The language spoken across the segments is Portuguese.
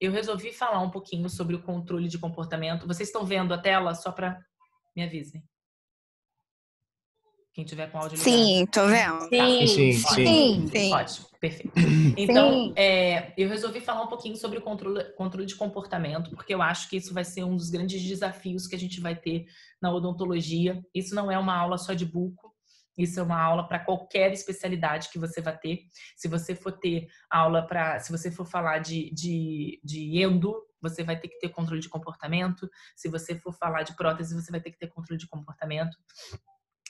eu resolvi falar um pouquinho sobre o controle de comportamento. Vocês estão vendo a tela? Só para me avisem. Quem tiver com o áudio ligado. Sim, tô vendo. Tá. Sim. Ótimo, perfeito. Então, eu resolvi falar um pouquinho sobre o controle de comportamento, porque eu acho que isso vai ser um dos grandes desafios que a gente vai ter na odontologia. Isso não é uma aula só de buco, isso é uma aula para qualquer especialidade que você vai ter. Se você for ter aula se você for falar de endo, você vai ter que ter controle de comportamento. Se você for falar de prótese, você vai ter que ter controle de comportamento.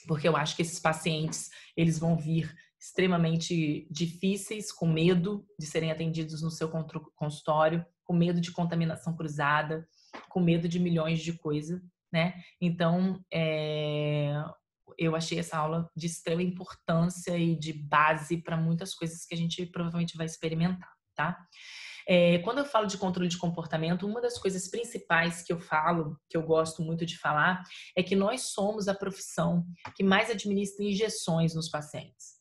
Porque eu acho que esses pacientes, eles vão vir extremamente difíceis, com medo de serem atendidos no seu consultório, com medo de contaminação cruzada, com medo de milhões de coisas, né? Então, eu achei essa aula de extrema importância e de base para muitas coisas que a gente provavelmente vai experimentar, tá? Quando eu falo de controle de comportamento, uma das coisas principais que eu falo, que eu gosto muito de falar, é que nós somos a profissão que mais administra injeções nos pacientes.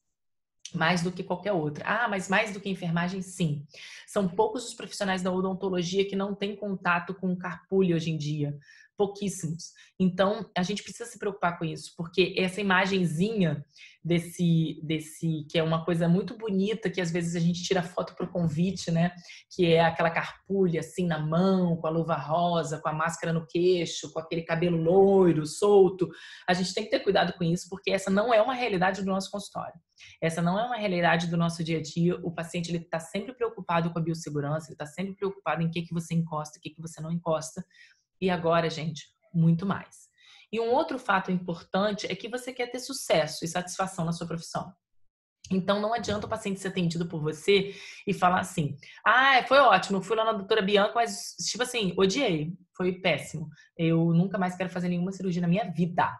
Mais do que qualquer outra. Ah, mas mais do que enfermagem, sim. São poucos os profissionais da odontologia que não têm contato com o carpulho hoje em dia. Pouquíssimos. Então, a gente precisa se preocupar com isso, porque essa imagenzinha desse que é uma coisa muito bonita, que às vezes a gente tira foto para o convite, né? Que é aquela carpulha assim na mão, com a luva rosa, com a máscara no queixo, com aquele cabelo loiro, solto. A gente tem que ter cuidado com isso, porque essa não é uma realidade do nosso consultório. Essa não é uma realidade do nosso dia a dia. O paciente ele está sempre preocupado com a biossegurança, ele está sempre preocupado em que você encosta, o que você não encosta. E agora, gente, muito mais. E um outro fato importante é que você quer ter sucesso e satisfação na sua profissão. Então, não adianta o paciente ser atendido por você e falar assim: ah, foi ótimo, eu fui lá na doutora Bianca, mas, tipo assim, odiei, foi péssimo. Eu nunca mais quero fazer nenhuma cirurgia na minha vida.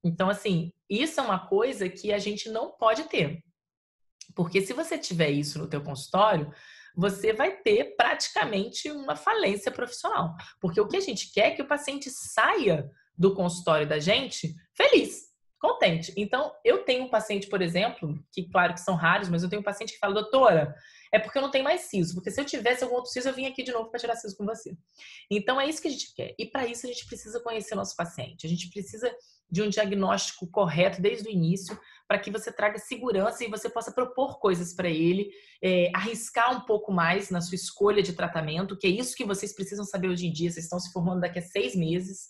Então, assim, isso é uma coisa que a gente não pode ter. Porque se você tiver isso no teu consultório, você vai ter praticamente uma falência profissional. Porque o que a gente quer é que o paciente saia do consultório da gente feliz, contente. Então, eu tenho um paciente, por exemplo, que claro que são raros, mas eu tenho um paciente que fala: doutora, é porque eu não tenho mais siso. Porque se eu tivesse algum outro siso, eu vim aqui de novo para tirar siso com você. Então, é isso que a gente quer. E para isso, a gente precisa conhecer o nosso paciente. A gente precisa de um diagnóstico correto desde o início, para que você traga segurança e você possa propor coisas para ele, arriscar um pouco mais na sua escolha de tratamento, que é isso que vocês precisam saber hoje em dia. Vocês estão se formando daqui a 6 meses.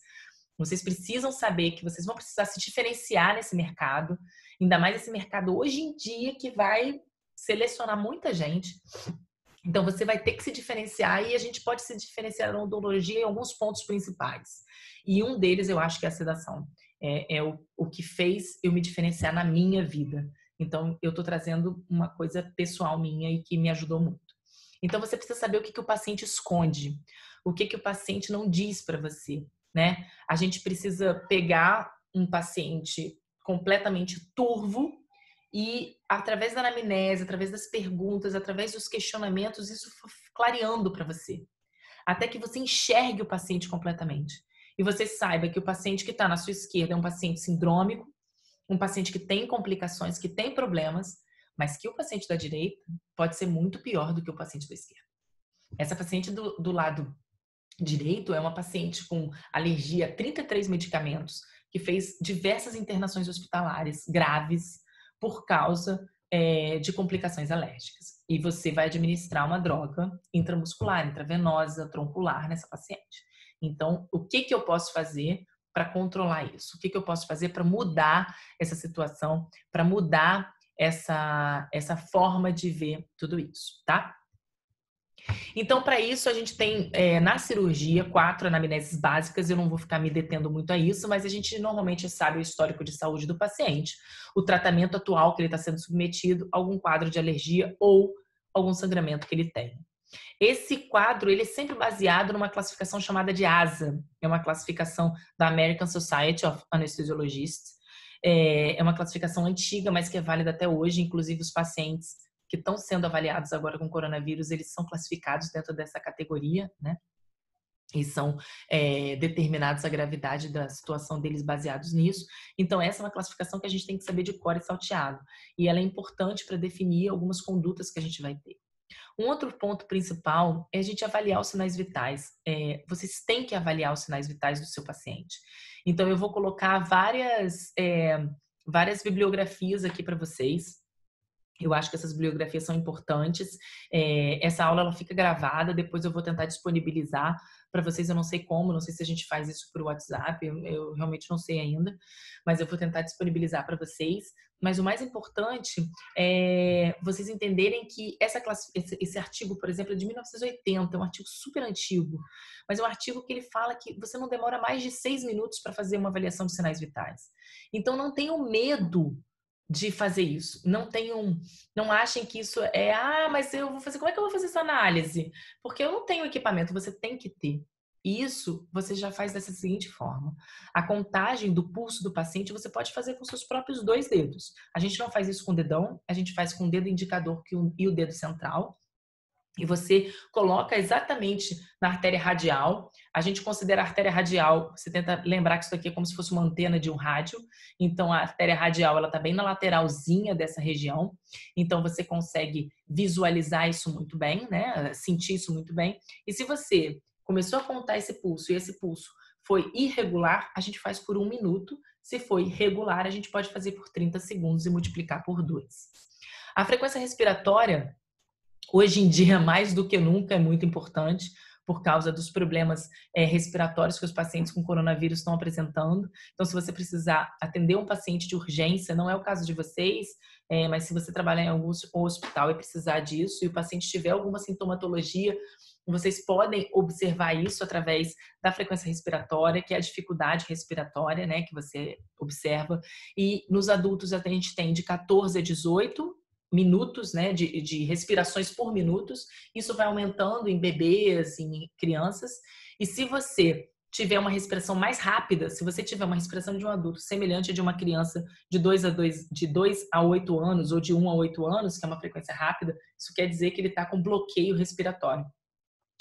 Vocês precisam saber que vocês vão precisar se diferenciar nesse mercado, ainda mais esse mercado hoje em dia que vai selecionar muita gente. Então, você vai ter que se diferenciar e a gente pode se diferenciar na odontologia em alguns pontos principais. E um deles, eu acho que é a sedação. É o que fez eu me diferenciar na minha vida. Então, eu estou trazendo uma coisa pessoal minha e que me ajudou muito. Então, você precisa saber o que o paciente esconde, o que o paciente não diz para você, né? A gente precisa pegar um paciente completamente turvo e, através da anamnese, através das perguntas, através dos questionamentos, isso for clareando para você. Até que você enxergue o paciente completamente. E você saiba que o paciente que está na sua esquerda é um paciente sindrômico, um paciente que tem complicações, que tem problemas, mas que o paciente da direita pode ser muito pior do que o paciente da esquerda. Essa paciente do lado direito é uma paciente com alergia a 33 medicamentos, que fez diversas internações hospitalares graves por causa de complicações alérgicas. E você vai administrar uma droga intramuscular, intravenosa, troncular nessa paciente. Então, o que eu posso fazer para controlar isso? O que eu posso fazer para mudar essa situação, para mudar essa forma de ver tudo isso, tá? Então, para isso, a gente tem na cirurgia 4 anamneses básicas. Eu não vou ficar me detendo muito a isso, mas a gente normalmente sabe o histórico de saúde do paciente, o tratamento atual que ele está sendo submetido, algum quadro de alergia ou algum sangramento que ele tem. Esse quadro ele é sempre baseado numa classificação chamada de ASA, é uma classificação da American Society of Anesthesiologists. É uma classificação antiga, mas que é válida até hoje. Inclusive, os pacientes que estão sendo avaliados agora com coronavírus, eles são classificados dentro dessa categoria, né? E são determinados a gravidade da situação deles baseados nisso. Então, essa é uma classificação que a gente tem que saber de cor e salteado. E ela é importante para definir algumas condutas que a gente vai ter. Um outro ponto principal é a gente avaliar os sinais vitais. Vocês têm que avaliar os sinais vitais do seu paciente. Então, eu vou colocar várias bibliografias aqui para vocês. Eu acho que essas bibliografias são importantes. Essa aula ela fica gravada, depois eu vou tentar disponibilizar para vocês. Eu não sei como, não sei se a gente faz isso por WhatsApp, eu realmente não sei ainda, mas eu vou tentar disponibilizar para vocês. Mas o mais importante é vocês entenderem que esse artigo, por exemplo, é de 1980, é um artigo super antigo, mas é um artigo que ele fala que você não demora mais de 6 minutos para fazer uma avaliação de sinais vitais. Então, não tenham medo de fazer isso. Não achem que isso mas eu vou fazer, como é que eu vou fazer essa análise? Porque eu não tenho equipamento, você tem que ter. E isso você já faz dessa seguinte forma. A contagem do pulso do paciente você pode fazer com seus próprios 2 dedos. A gente não faz isso com o dedão, a gente faz com o dedo indicador e o dedo central. E você coloca exatamente na artéria radial. A gente considera a artéria radial, você tenta lembrar que isso aqui é como se fosse uma antena de um rádio. Então, a artéria radial, ela está bem na lateralzinha dessa região. Então, você consegue visualizar isso muito bem, né? Sentir isso muito bem. E se você começou a contar esse pulso e esse pulso foi irregular, a gente faz por 1 minuto. Se foi regular, a gente pode fazer por 30 segundos e multiplicar por 2. A frequência respiratória, hoje em dia, mais do que nunca, é muito importante por causa dos problemas respiratórios que os pacientes com coronavírus estão apresentando. Então, se você precisar atender um paciente de urgência, não é o caso de vocês, mas se você trabalhar em algum hospital e precisar disso, e o paciente tiver alguma sintomatologia, vocês podem observar isso através da frequência respiratória, que é a dificuldade respiratória, né, que você observa. E nos adultos, a gente tem de 14 a 18 minutos, né, de respirações por minutos. Isso vai aumentando em bebês, em crianças. E se você tiver uma respiração mais rápida, se você tiver uma respiração de um adulto semelhante a de uma criança de 2 a 8 anos ou de 1 a 8 anos, que é uma frequência rápida, isso quer dizer que ele está com bloqueio respiratório.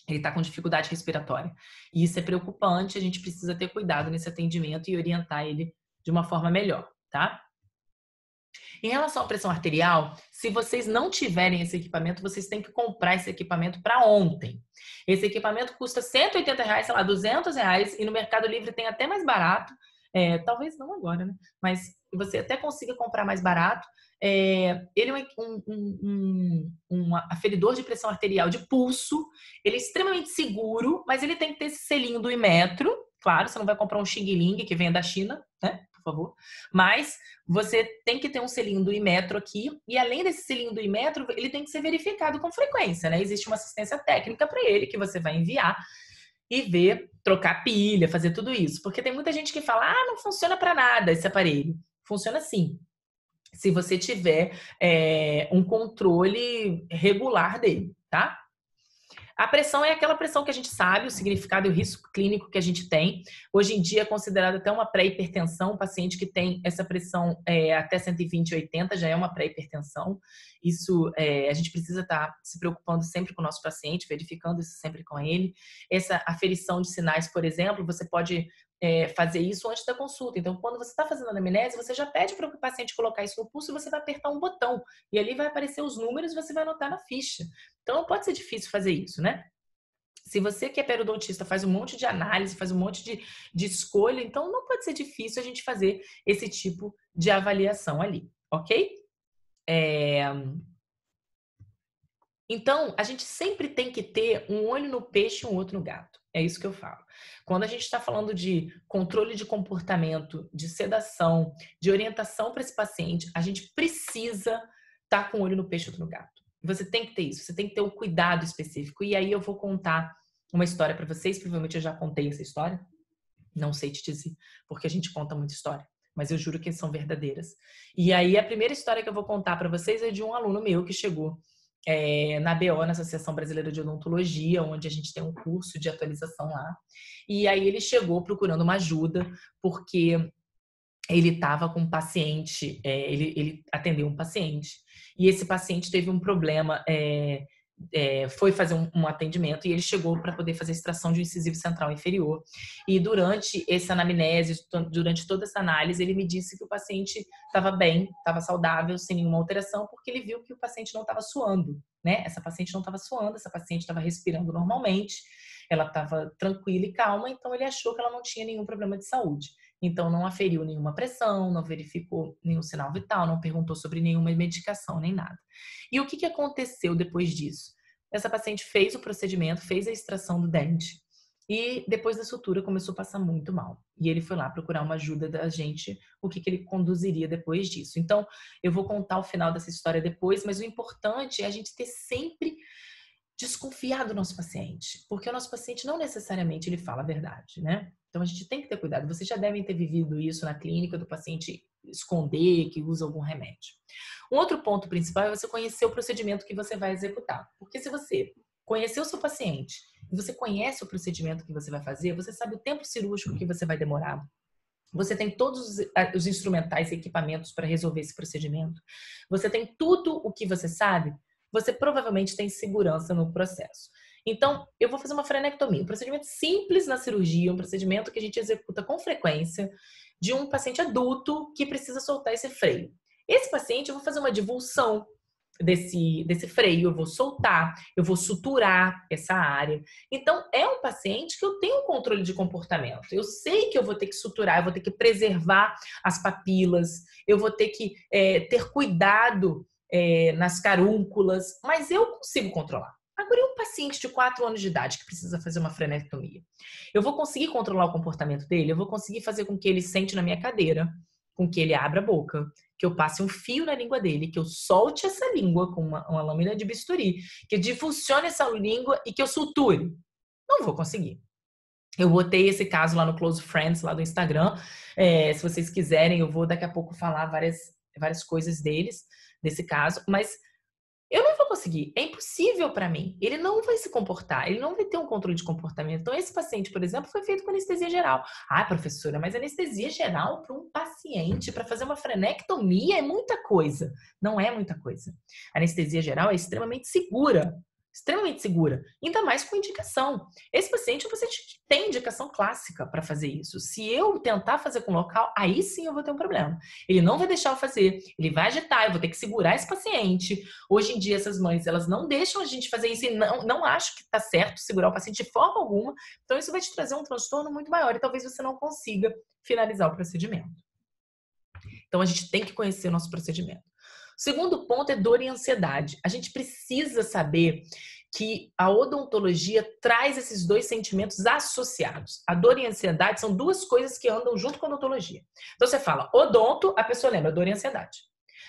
Ele está com dificuldade respiratória. E isso é preocupante, a gente precisa ter cuidado nesse atendimento e orientar ele de uma forma melhor, tá? Em relação à pressão arterial, se vocês não tiverem esse equipamento, vocês têm que comprar esse equipamento para ontem. Esse equipamento custa R$180, sei lá, R$200, e no Mercado Livre tem até mais barato. Talvez não agora, né? Mas você até consiga comprar mais barato. Ele é um aferidor de pressão arterial de pulso. Ele é extremamente seguro, mas ele tem que ter esse selinho do Inmetro. Claro, você não vai comprar um Xing Ling que venha da China, né? Por favor. Mas você tem que ter um selinho do Inmetro aqui. E além desse selinho do Inmetro, ele tem que ser verificado com frequência, né? Existe uma assistência técnica para ele que você vai enviar e ver, trocar pilha, fazer tudo isso. Porque tem muita gente que fala, não funciona para nada esse aparelho. Funciona sim. Se você tiver um controle regular dele, tá? A pressão é aquela pressão que a gente sabe, o significado e o risco clínico que a gente tem. Hoje em dia é considerado até uma pré-hipertensão. O paciente que tem essa pressão até 120/80 já é uma pré-hipertensão. Isso, a gente precisa estar se preocupando sempre com o nosso paciente, verificando isso sempre com ele. Essa aferição de sinais, por exemplo, você pode fazer isso antes da consulta. Então, quando você está fazendo a anamnese, você já pede para o paciente colocar isso no pulso e você vai apertar um botão. E ali vai aparecer os números e você vai anotar na ficha. Então, não pode ser difícil fazer isso, né? Se você que é periodontista faz um monte de análise, faz um monte de escolha, então não pode ser difícil a gente fazer esse tipo de avaliação ali, ok? Então, a gente sempre tem que ter um olho no peixe e um outro no gato. É isso que eu falo. Quando a gente está falando de controle de comportamento, de sedação, de orientação para esse paciente, a gente precisa estar com um olho no peixe e outro no gato. Você tem que ter isso, você tem que ter um cuidado específico. E aí eu vou contar uma história para vocês, provavelmente eu já contei essa história. Não sei te dizer, porque a gente conta muita história, mas eu juro que são verdadeiras. E aí a primeira história que eu vou contar para vocês é de um aluno meu que chegou na ABO, na Associação Brasileira de Odontologia, onde a gente tem um curso de atualização lá. E aí ele chegou procurando uma ajuda, porque ele estava com um paciente, ele atendeu um paciente, e esse paciente teve um problema foi fazer um atendimento e ele chegou para poder fazer extração de um incisivo central inferior. E durante essa anamnese, durante toda essa análise, ele me disse que o paciente estava bem, estava saudável, sem nenhuma alteração, porque ele viu que o paciente não estava suando, né? Essa paciente não estava suando, essa paciente estava respirando normalmente, ela estava tranquila e calma, então ele achou que ela não tinha nenhum problema de saúde. Então não aferiu nenhuma pressão, não verificou nenhum sinal vital, não perguntou sobre nenhuma medicação, nem nada. E o que aconteceu depois disso? Essa paciente fez o procedimento, fez a extração do dente e depois da sutura começou a passar muito mal. E ele foi lá procurar uma ajuda da gente, o que ele conduziria depois disso. Então, eu vou contar o final dessa história depois, mas o importante é a gente ter sempre desconfiar do nosso paciente, porque o nosso paciente não necessariamente ele fala a verdade, né? Então a gente tem que ter cuidado. Vocês já devem ter vivido isso na clínica, do paciente esconder que usa algum remédio. Um outro ponto principal é você conhecer o procedimento que você vai executar. Porque se você conhecer o seu paciente e você conhece o procedimento que você vai fazer, você sabe o tempo cirúrgico que você vai demorar. Você tem todos os instrumentais e equipamentos para resolver esse procedimento. Você tem tudo o que você sabe. Você provavelmente tem segurança no processo. Então, eu vou fazer uma frenectomia. Um procedimento simples na cirurgia, um procedimento que a gente executa com frequência de um paciente adulto que precisa soltar esse freio. Esse paciente, eu vou fazer uma divulsão desse freio, eu vou soltar, eu vou suturar essa área. Então, é um paciente que eu tenho um controle de comportamento. Eu sei que eu vou ter que suturar, eu vou ter que preservar as papilas, eu vou ter que ter cuidado nas carúnculas, mas eu consigo controlar. Agora, e um paciente de 4 anos de idade que precisa fazer uma frenectomia? Eu vou conseguir controlar o comportamento dele? Eu vou conseguir fazer com que ele sente na minha cadeira, com que ele abra a boca, que eu passe um fio na língua dele, que eu solte essa língua com uma lâmina de bisturi, que eu difusione essa língua e que eu suture? Não vou conseguir. Eu botei esse caso lá no Close Friends, lá do Instagram. Se vocês quiserem, eu vou daqui a pouco falar várias coisas desse caso, mas eu não vou conseguir, é impossível para mim. Ele não vai se comportar, ele não vai ter um controle de comportamento. Então, esse paciente, por exemplo, foi feito com anestesia geral. Ah, professora, mas anestesia geral para um paciente, para fazer uma frenectomia é muita coisa. Não é muita coisa. A anestesia geral é extremamente segura. Extremamente segura, ainda mais com indicação. Esse paciente é um paciente que tem indicação clássica para fazer isso. Se eu tentar fazer com local, aí sim eu vou ter um problema. Ele não vai deixar eu fazer, ele vai agitar, eu vou ter que segurar esse paciente. Hoje em dia, essas mães, elas não deixam a gente fazer isso e não acham que está certo segurar o paciente de forma alguma. Então, isso vai te trazer um transtorno muito maior e talvez você não consiga finalizar o procedimento. Então, a gente tem que conhecer o nosso procedimento. O segundo ponto é dor e ansiedade. A gente precisa saber que a odontologia traz esses dois sentimentos associados. A dor e a ansiedade são duas coisas que andam junto com a odontologia. Então você fala odonto, a pessoa lembra dor e ansiedade.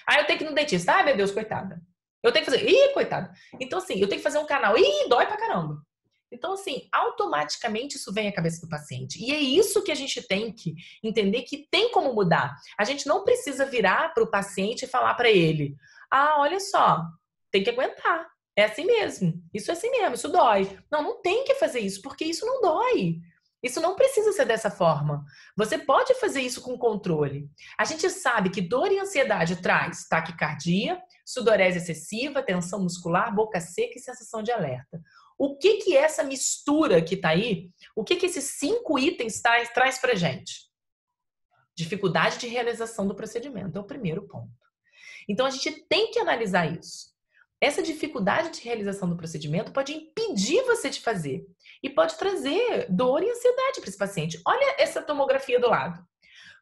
Ah, eu tenho que ir no dentista. Ai, meu Deus, coitada. Eu tenho que fazer. Ih, coitada. Então assim, eu tenho que fazer um canal. Ih, dói pra caramba. Então, assim, automaticamente isso vem à cabeça do paciente. E é isso que a gente tem que entender que tem como mudar. A gente não precisa virar para o paciente e falar para ele: ah, olha só, tem que aguentar. É assim mesmo. Isso é assim mesmo, isso dói. Não, não tem que fazer isso, porque isso não dói. Isso não precisa ser dessa forma. Você pode fazer isso com controle. A gente sabe que dor e ansiedade traz taquicardia, sudorese excessiva, tensão muscular, boca seca e sensação de alerta. O que essa mistura que está aí, o que esses 5 itens traz para a gente? Dificuldade de realização do procedimento, é o primeiro ponto. Então, a gente tem que analisar isso. Essa dificuldade de realização do procedimento pode impedir você de fazer e pode trazer dor e ansiedade para esse paciente. Olha essa tomografia do lado.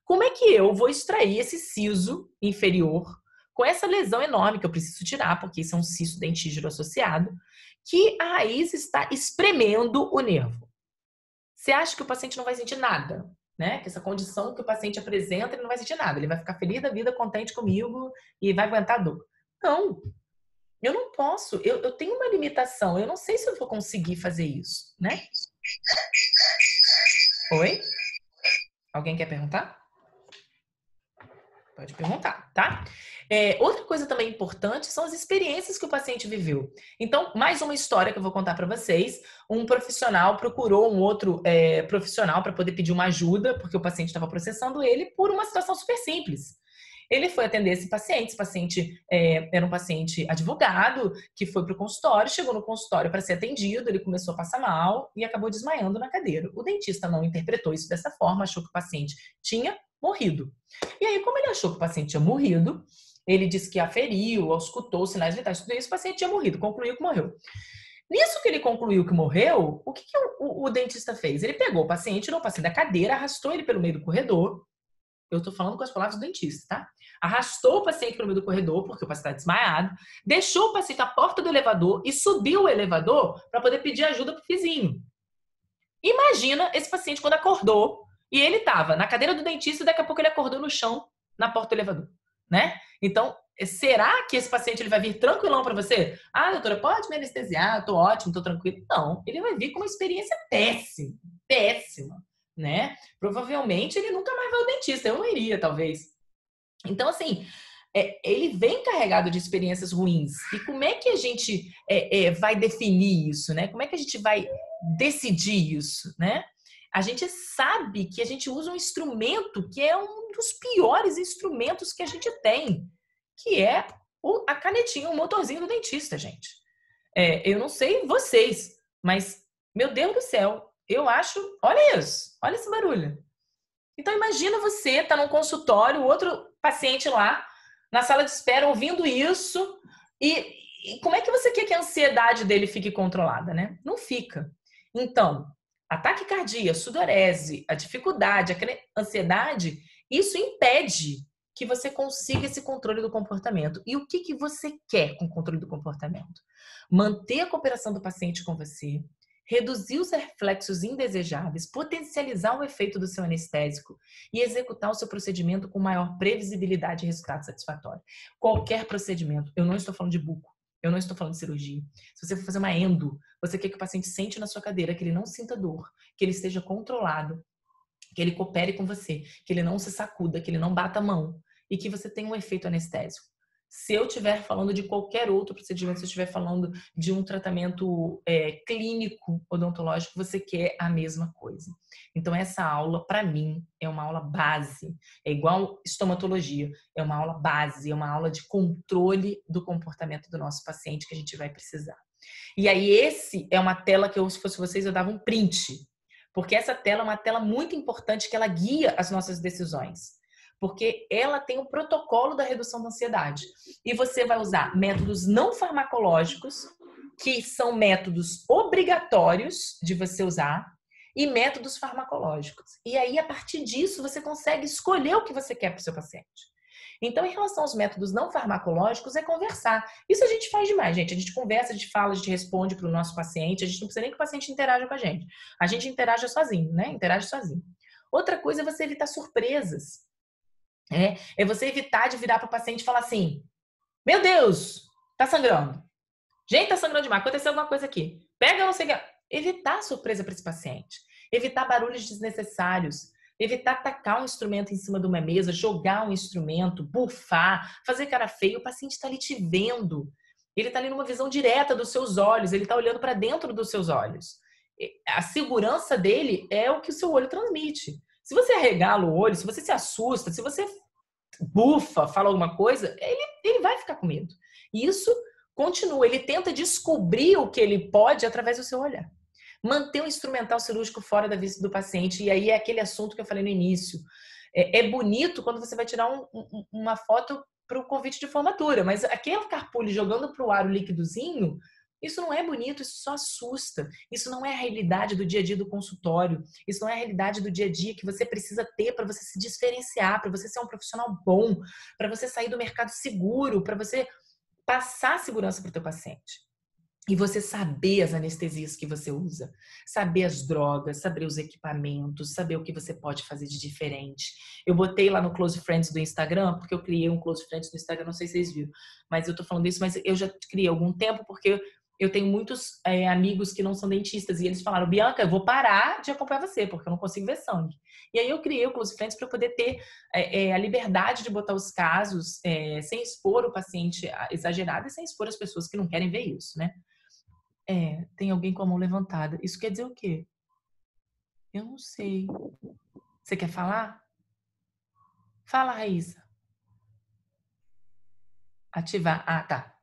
Como é que eu vou extrair esse siso inferior com essa lesão enorme que eu preciso tirar, porque isso é um cisto dentígero associado, que a raiz está espremendo o nervo? Você acha que o paciente não vai sentir nada, né? Que essa condição que o paciente apresenta, ele não vai sentir nada. Ele vai ficar feliz da vida, contente comigo e vai aguentar a dor. Não, eu não posso. Eu tenho uma limitação. Eu não sei se eu vou conseguir fazer isso, né? Oi? Alguém quer perguntar? Pode perguntar, tá? Outra coisa também importante são as experiências que o paciente viveu. Então, mais uma história que eu vou contar para vocês. Um profissional procurou um outro profissional para poder pedir uma ajuda, porque o paciente estava processando ele por uma situação super simples. Ele foi atender esse paciente era um paciente advogado, que foi para o consultório, chegou no consultório para ser atendido, ele começou a passar mal e acabou desmaiando na cadeira. O dentista não interpretou isso dessa forma, achou que o paciente tinha morrido. E aí, como ele achou que o paciente tinha morrido, ele disse que aferiu, auscultou os sinais vitais, tudo isso, o paciente tinha morrido, concluiu que morreu. Nisso que ele concluiu que morreu, o que o dentista fez? Ele pegou o paciente, tirou o paciente da cadeira, arrastou ele pelo meio do corredor. Eu tô falando com as palavras do dentista, tá? Arrastou o paciente pelo meio do corredor, porque o paciente está desmaiado, deixou o paciente à porta do elevador e subiu o elevador para poder pedir ajuda pro vizinho. Imagina esse paciente quando acordou e ele estava na cadeira do dentista e daqui a pouco ele acordou no chão, na porta do elevador, né? Então, será que esse paciente ele vai vir tranquilão para você? Ah, doutora, pode me anestesiar, tô ótimo, tô tranquilo. Não, ele vai vir com uma experiência péssima, péssima, né? Provavelmente ele nunca mais vai ao dentista, eu não iria, talvez. Então, assim, ele vem carregado de experiências ruins. E como é que a gente vai definir isso, né? Como é que a gente vai decidir isso, né? A gente sabe que a gente usa um instrumento que é um dos piores instrumentos que a gente tem, que é a canetinha, o motorzinho do dentista, gente. Eu não sei vocês, mas, meu Deus do céu, eu acho... Olha isso, olha esse barulho. Então, imagina você tá num consultório, outro paciente lá, na sala de espera, ouvindo isso, e como é que você quer que a ansiedade dele fique controlada, né? Não fica. Então, ataque cardíaco, sudorese, a dificuldade, a ansiedade, isso impede que você consiga esse controle do comportamento. E o que você quer com o controle do comportamento? Manter a cooperação do paciente com você, reduzir os reflexos indesejáveis, potencializar o efeito do seu anestésico e executar o seu procedimento com maior previsibilidade e resultado satisfatório. Qualquer procedimento, eu não estou falando de buco, eu não estou falando de cirurgia. Se você for fazer uma endo, você quer que o paciente sente na sua cadeira, que ele não sinta dor, que ele esteja controlado, que ele coopere com você, que ele não se sacuda, que ele não bata a mão e que você tenha um efeito anestésico. Se eu estiver falando de qualquer outro procedimento, se eu estiver falando de um tratamento clínico odontológico, você quer a mesma coisa. Então, essa aula, para mim, é uma aula base. É igual estomatologia. É uma aula base, é uma aula de controle do comportamento do nosso paciente que a gente vai precisar. E aí, esse é uma tela que eu, se fosse vocês, eu dava um print. Porque essa tela é uma tela muito importante que ela guia as nossas decisões. Porque ela tem o protocolo da redução da ansiedade. E você vai usar métodos não farmacológicos, que são métodos obrigatórios de você usar, e métodos farmacológicos. E aí, a partir disso, você consegue escolher o que você quer para o seu paciente. Então, em relação aos métodos não farmacológicos, é conversar. Isso a gente faz demais, gente. A gente conversa, a gente fala, a gente responde para o nosso paciente. A gente não precisa nem que o paciente interaja com a gente. A gente interage sozinho, né? Interage sozinho. Outra coisa é você evitar surpresas. É você evitar de virar para o paciente e falar assim: meu Deus, tá sangrando. Gente, tá sangrando demais. Aconteceu alguma coisa aqui. Pega, não sei o que. Evitar surpresa para esse paciente. Evitar barulhos desnecessários. Evitar tacar um instrumento em cima de uma mesa, jogar um instrumento, bufar, fazer cara feia. O paciente está ali te vendo. Ele está ali numa visão direta dos seus olhos. Ele está olhando para dentro dos seus olhos. A segurança dele é o que o seu olho transmite. Se você arregala o olho, se você se assusta, se você bufa, fala alguma coisa, ele vai ficar com medo. E isso continua. Ele tenta descobrir o que ele pode através do seu olhar. Manter o instrumental cirúrgico fora da vista do paciente. E aí é aquele assunto que eu falei no início. É bonito quando você vai tirar uma foto para o convite de formatura, mas aquele carpule jogando para o ar o líquidozinho, isso não é bonito, isso só assusta. Isso não é a realidade do dia a dia do consultório. Isso não é a realidade do dia a dia que você precisa ter para você se diferenciar, para você ser um profissional bom, para você sair do mercado seguro, para você passar segurança para o teu paciente. E você saber as anestesias que você usa, saber as drogas, saber os equipamentos, saber o que você pode fazer de diferente. Eu botei lá no Close Friends do Instagram, porque eu criei um Close Friends do Instagram, não sei se vocês viram, mas eu tô falando isso, mas eu já criei há algum tempo, porque eu tenho muitos amigos que não são dentistas, e eles falaram: Bianca, eu vou parar de acompanhar você, porque eu não consigo ver sangue. E aí eu criei o Close Friends para poder ter a liberdade de botar os casos sem expor o paciente exagerado e sem expor as pessoas que não querem ver isso, né? Tem alguém com a mão levantada. Isso quer dizer o quê? Eu não sei. Você quer falar? Fala, Raíssa. Ativar. Ah, tá.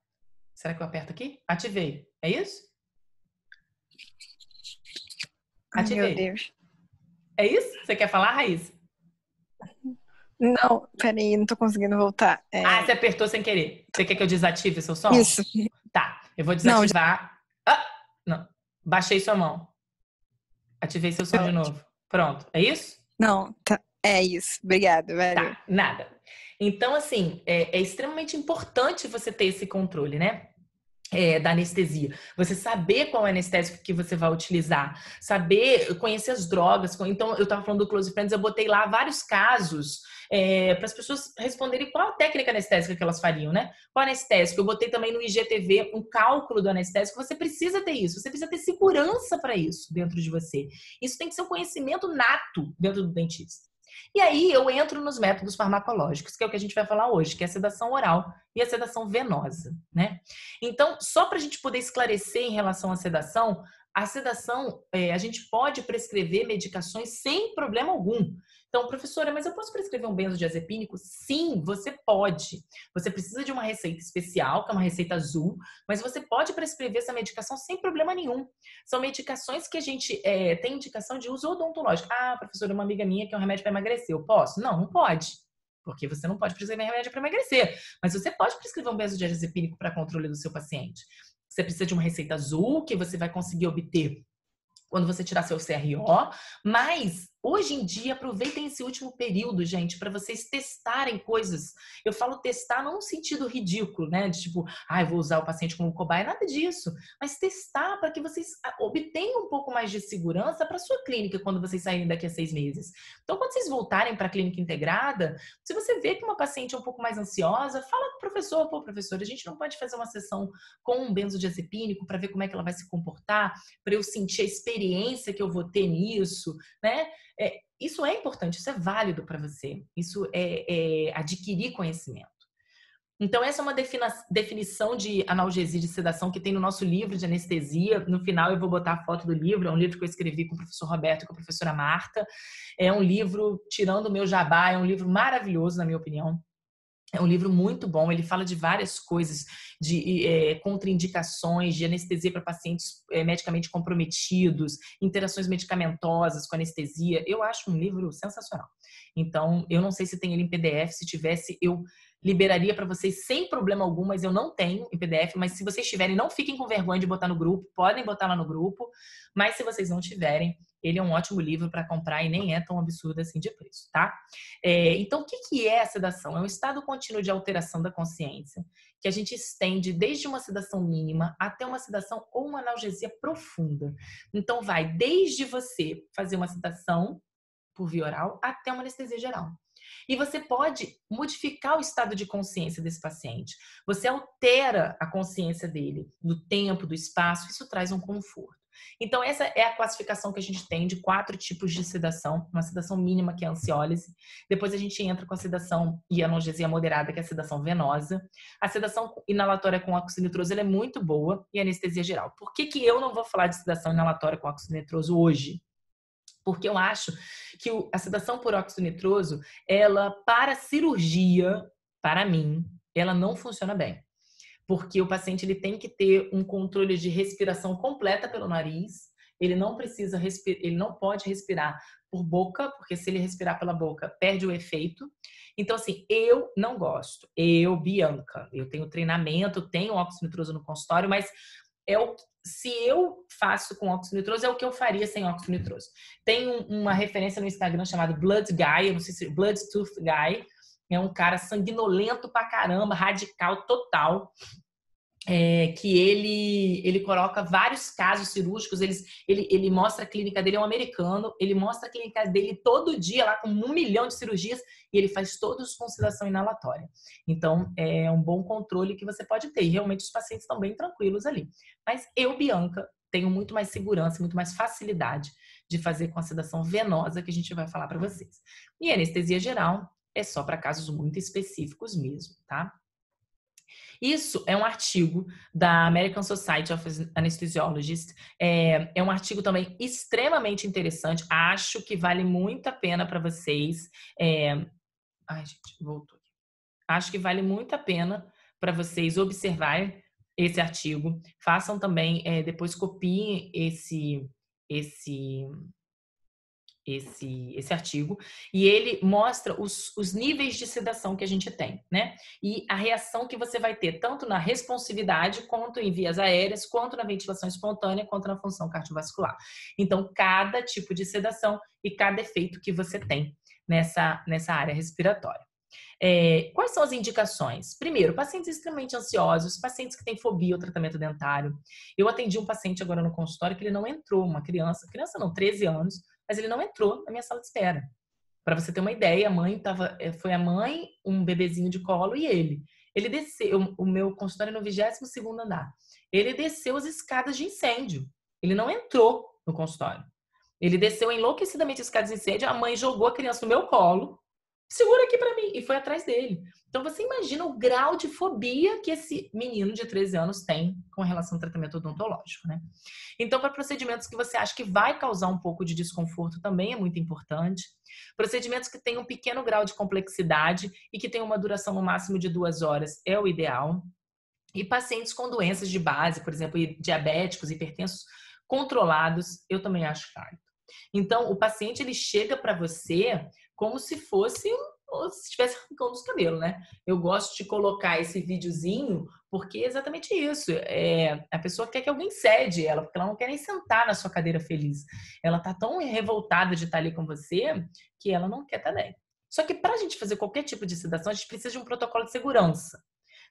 Será que eu aperto aqui? Ativei. É isso? Ai, meu Ativei. Deus. É isso? Você quer falar, Raíssa? Não, peraí, não tô conseguindo voltar. Ah, você apertou sem querer. Você quer que eu desative seu som? Isso. Tá, eu vou Não, desativar. Ah, não. Baixei sua mão. Ativei seu som de novo. Pronto. É isso? não, tá. É isso. Obrigada, valeu. Tá, nada. Então, assim, é extremamente importante você ter esse controle, né? Da anestesia. Você saber qual é o anestésico que você vai utilizar, saber conhecer as drogas. Então, eu estava falando do Close Friends, eu botei lá vários casos para as pessoas responderem qual a técnica anestésica que elas fariam, né? Qual anestésico? Eu botei também no IGTV um cálculo do anestésico. Você precisa ter isso, você precisa ter segurança para isso dentro de você. Isso tem que ser um conhecimento nato dentro do dentista. E aí eu entro nos métodos farmacológicos, que é o que a gente vai falar hoje, que é a sedação oral e a sedação venosa, né? Então, só para a gente poder esclarecer em relação à sedação, a gente pode prescrever medicações sem problema algum. Então, professora, mas eu posso prescrever um benzodiazepínico? Sim, você pode. Você precisa de uma receita especial, que é uma receita azul, mas você pode prescrever essa medicação sem problema nenhum. São medicações que a gente tem indicação de uso odontológico. Ah, professora, uma amiga minha que é um remédio para emagrecer. Eu posso? Não, não pode. Porque você não pode prescrever remédio para emagrecer. Mas você pode prescrever um benzodiazepínico para controle do seu paciente. Você precisa de uma receita azul que você vai conseguir obter quando você tirar seu CRO, mas hoje em dia aproveitem esse último período, gente, para vocês testarem coisas. Eu falo testar não no sentido ridículo, né? De tipo, eu vou usar o paciente como cobaia, nada disso. Mas testar para que vocês obtenham um pouco mais de segurança para sua clínica quando vocês saírem daqui a 6 meses. Então, quando vocês voltarem para a clínica integrada, se você vê que uma paciente é um pouco mais ansiosa, fala com o professor, pô, professor, a gente não pode fazer uma sessão com um benzodiazepínico para ver como é que ela vai se comportar, para eu sentir a experiência que eu vou ter nisso, né? Isso é importante, isso é válido para você. Isso é adquirir conhecimento. Então, essa é uma definição de analgesia de sedação que tem no nosso livro de anestesia. No final, eu vou botar a foto do livro. É um livro que eu escrevi com o professor Roberto e com a professora Marta. É um livro, tirando o meu jabá, é um livro maravilhoso, na minha opinião. É um livro muito bom, ele fala de várias coisas, de contraindicações, de anestesia para pacientes medicamente comprometidos, interações medicamentosas com anestesia. Eu acho um livro sensacional. Então, eu não sei se tem ele em PDF, se tivesse, eu liberaria para vocês sem problema algum, mas eu não tenho em PDF. Mas se vocês tiverem, não fiquem com vergonha de botar no grupo, podem botar lá no grupo, mas se vocês não tiverem, ele é um ótimo livro para comprar e nem é tão absurdo assim de preço, tá? Então, o que é a sedação? É um estado contínuo de alteração da consciência que a gente estende desde uma sedação mínima até uma sedação ou uma analgesia profunda. Então, vai desde você fazer uma sedação por via oral até uma anestesia geral. E você pode modificar o estado de consciência desse paciente. Você altera a consciência dele, do tempo, do espaço, isso traz um conforto. Então, essa é a classificação que a gente tem de 4 tipos de sedação. Uma sedação mínima, que é a ansiólise. Depois a gente entra com a sedação e analgesia moderada, que é a sedação venosa. A sedação inalatória com óxido nitroso ela é muito boa e anestesia geral. Por que eu não vou falar de sedação inalatória com óxido nitroso hoje? Porque eu acho que a sedação por óxido nitroso, ela, para cirurgia, para mim, ela não funciona bem. Porque o paciente ele tem que ter um controle de respiração completa pelo nariz, ele não precisa ele não pode respirar por boca, porque se ele respirar pela boca, perde o efeito. Então, assim, eu não gosto. Eu, Bianca, eu tenho treinamento, tenho óxido nitroso no consultório, mas se eu faço com óxido nitroso, é o que eu faria sem óxido nitroso. Tem uma referência no Instagram chamado Blood Guy, eu não sei se Blood Tooth Guy, é um cara sanguinolento pra caramba, radical total, que ele coloca vários casos cirúrgicos, ele mostra a clínica dele, é um americano, ele mostra a clínica dele todo dia, lá com 1 milhão de cirurgias, e ele faz todos com sedação inalatória. Então, é um bom controle que você pode ter, e realmente os pacientes estão bem tranquilos ali. Mas eu, Bianca, tenho muito mais segurança, muito mais facilidade de fazer com a sedação venosa, que a gente vai falar para vocês. E a anestesia geral é só para casos muito específicos mesmo, tá? Isso é um artigo da American Society of Anesthesiologists. É um artigo também extremamente interessante. Acho que vale muito a pena para vocês. Ai, gente, voltou aqui. Acho que vale muito a pena para vocês observarem esse artigo. Façam também, depois copiem esse artigo, e ele mostra os níveis de sedação que a gente tem, né? E a reação que você vai ter, tanto na responsividade, quanto em vias aéreas, quanto na ventilação espontânea, quanto na função cardiovascular. Então, cada tipo de sedação e cada efeito que você tem nessa área respiratória. Quais são as indicações? Primeiro, pacientes extremamente ansiosos, pacientes que têm fobia ao tratamento dentário. Eu atendi um paciente agora no consultório que ele não entrou, uma criança não, 13 anos, mas ele não entrou na minha sala de espera. Para você ter uma ideia, foi a mãe, um bebezinho de colo e ele. Ele desceu, o meu consultório é no 22º andar. Ele desceu as escadas de incêndio. Ele não entrou no consultório. Ele desceu enlouquecidamente as escadas de incêndio, a mãe jogou a criança no meu colo, segura aqui para mim, e foi atrás dele. Então você imagina o grau de fobia que esse menino de 13 anos tem com relação ao tratamento odontológico, né? Então, para procedimentos que você acha que vai causar um pouco de desconforto também é muito importante. Procedimentos que têm um pequeno grau de complexidade e que têm uma duração no máximo de 2 horas é o ideal. E pacientes com doenças de base, por exemplo, diabéticos, hipertensos, controlados, eu também acho válido. Então, o paciente ele chega para você como se fosse ou se estivesse arrancando os cabelos, né? Eu gosto de colocar esse videozinho porque é exatamente isso. A pessoa quer que alguém cede ela, porque ela não quer nem sentar na sua cadeira feliz. Ela tá tão revoltada de estar ali com você que ela não quer estar bem. Só que para a gente fazer qualquer tipo de sedação, a gente precisa de um protocolo de segurança.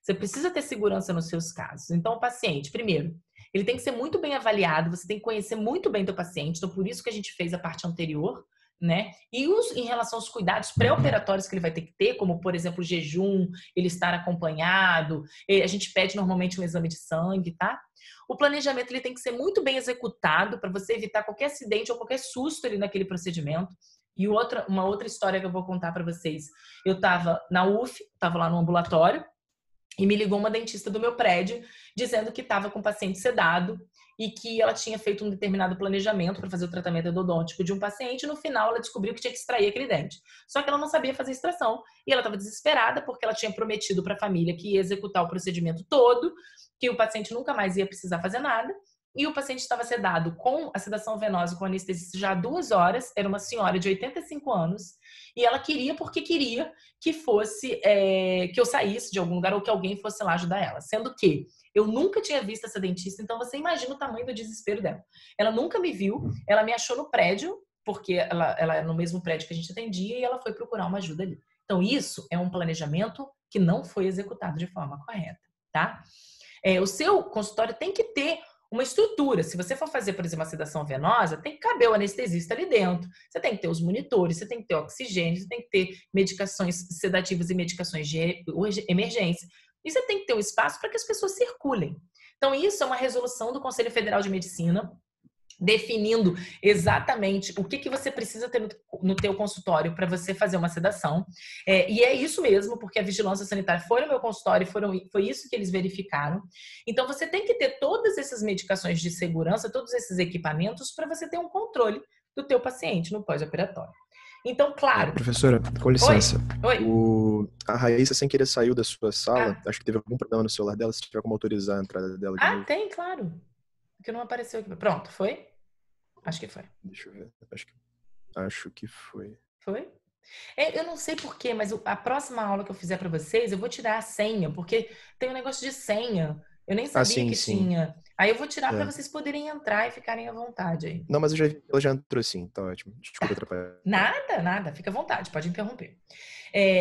Você precisa ter segurança nos seus casos. Então, o paciente, primeiro, ele tem que ser muito bem avaliado, você tem que conhecer muito bem do paciente. Então, por isso que a gente fez a parte anterior, né? E em relação aos cuidados pré-operatórios que ele vai ter que ter, como, por exemplo, o jejum, ele estar acompanhado, a gente pede normalmente um exame de sangue, tá? O planejamento ele tem que ser muito bem executado para você evitar qualquer acidente ou qualquer susto ali naquele procedimento. E uma outra história que eu vou contar para vocês. Eu estava na UF, estava lá no ambulatório, e me ligou uma dentista do meu prédio dizendo que estava com o paciente sedado e que ela tinha feito um determinado planejamento para fazer o tratamento endodôntico de um paciente e no final ela descobriu que tinha que extrair aquele dente. Só que ela não sabia fazer extração e ela estava desesperada porque ela tinha prometido para a família que ia executar o procedimento todo, que o paciente nunca mais ia precisar fazer nada. E o paciente estava sedado com a sedação venosa com anestesista já há 2 horas. Era uma senhora de 85 anos. E ela queria porque queria que fosse que eu saísse de algum lugar ou que alguém fosse lá ajudar ela. Sendo que eu nunca tinha visto essa dentista, então você imagina o tamanho do desespero dela. Ela nunca me viu, ela me achou no prédio, porque ela era no mesmo prédio que a gente atendia, e ela foi procurar uma ajuda ali. Então isso é um planejamento que não foi executado de forma correta, tá? O seu consultório tem que ter uma estrutura. Se você for fazer, por exemplo, uma sedação venosa, tem que caber o anestesista ali dentro. Você tem que ter os monitores, você tem que ter oxigênio, você tem que ter medicações sedativas e medicações de emergência. E você tem que ter um espaço para que as pessoas circulem. Então, isso é uma resolução do Conselho Federal de Medicina, definindo exatamente o que você precisa ter no teu consultório para você fazer uma sedação. E é isso mesmo, porque a vigilância sanitária foi no meu consultório e foi isso que eles verificaram. Então, você tem que ter todas essas medicações de segurança, todos esses equipamentos para você ter um controle do teu paciente no pós-operatório. Então, claro... Professora, com licença. Oi. A Raíssa, sem querer, saiu da sua sala. Acho que teve algum problema no celular dela. Se tiver como autorizar a entrada dela de novo. Tem, claro. Porque não apareceu aqui. Pronto, foi? Acho que foi. Deixa eu ver. Acho que foi. Foi? Eu não sei porquê, mas a próxima aula que eu fizer para vocês, eu vou tirar a senha, porque tem um negócio de senha. Eu nem sabia que tinha. Aí eu vou tirar para vocês poderem entrar e ficarem à vontade aí. Não, mas ela já entrou sim, tá ótimo. Desculpa atrapalhar. Nada. Fica à vontade, pode interromper.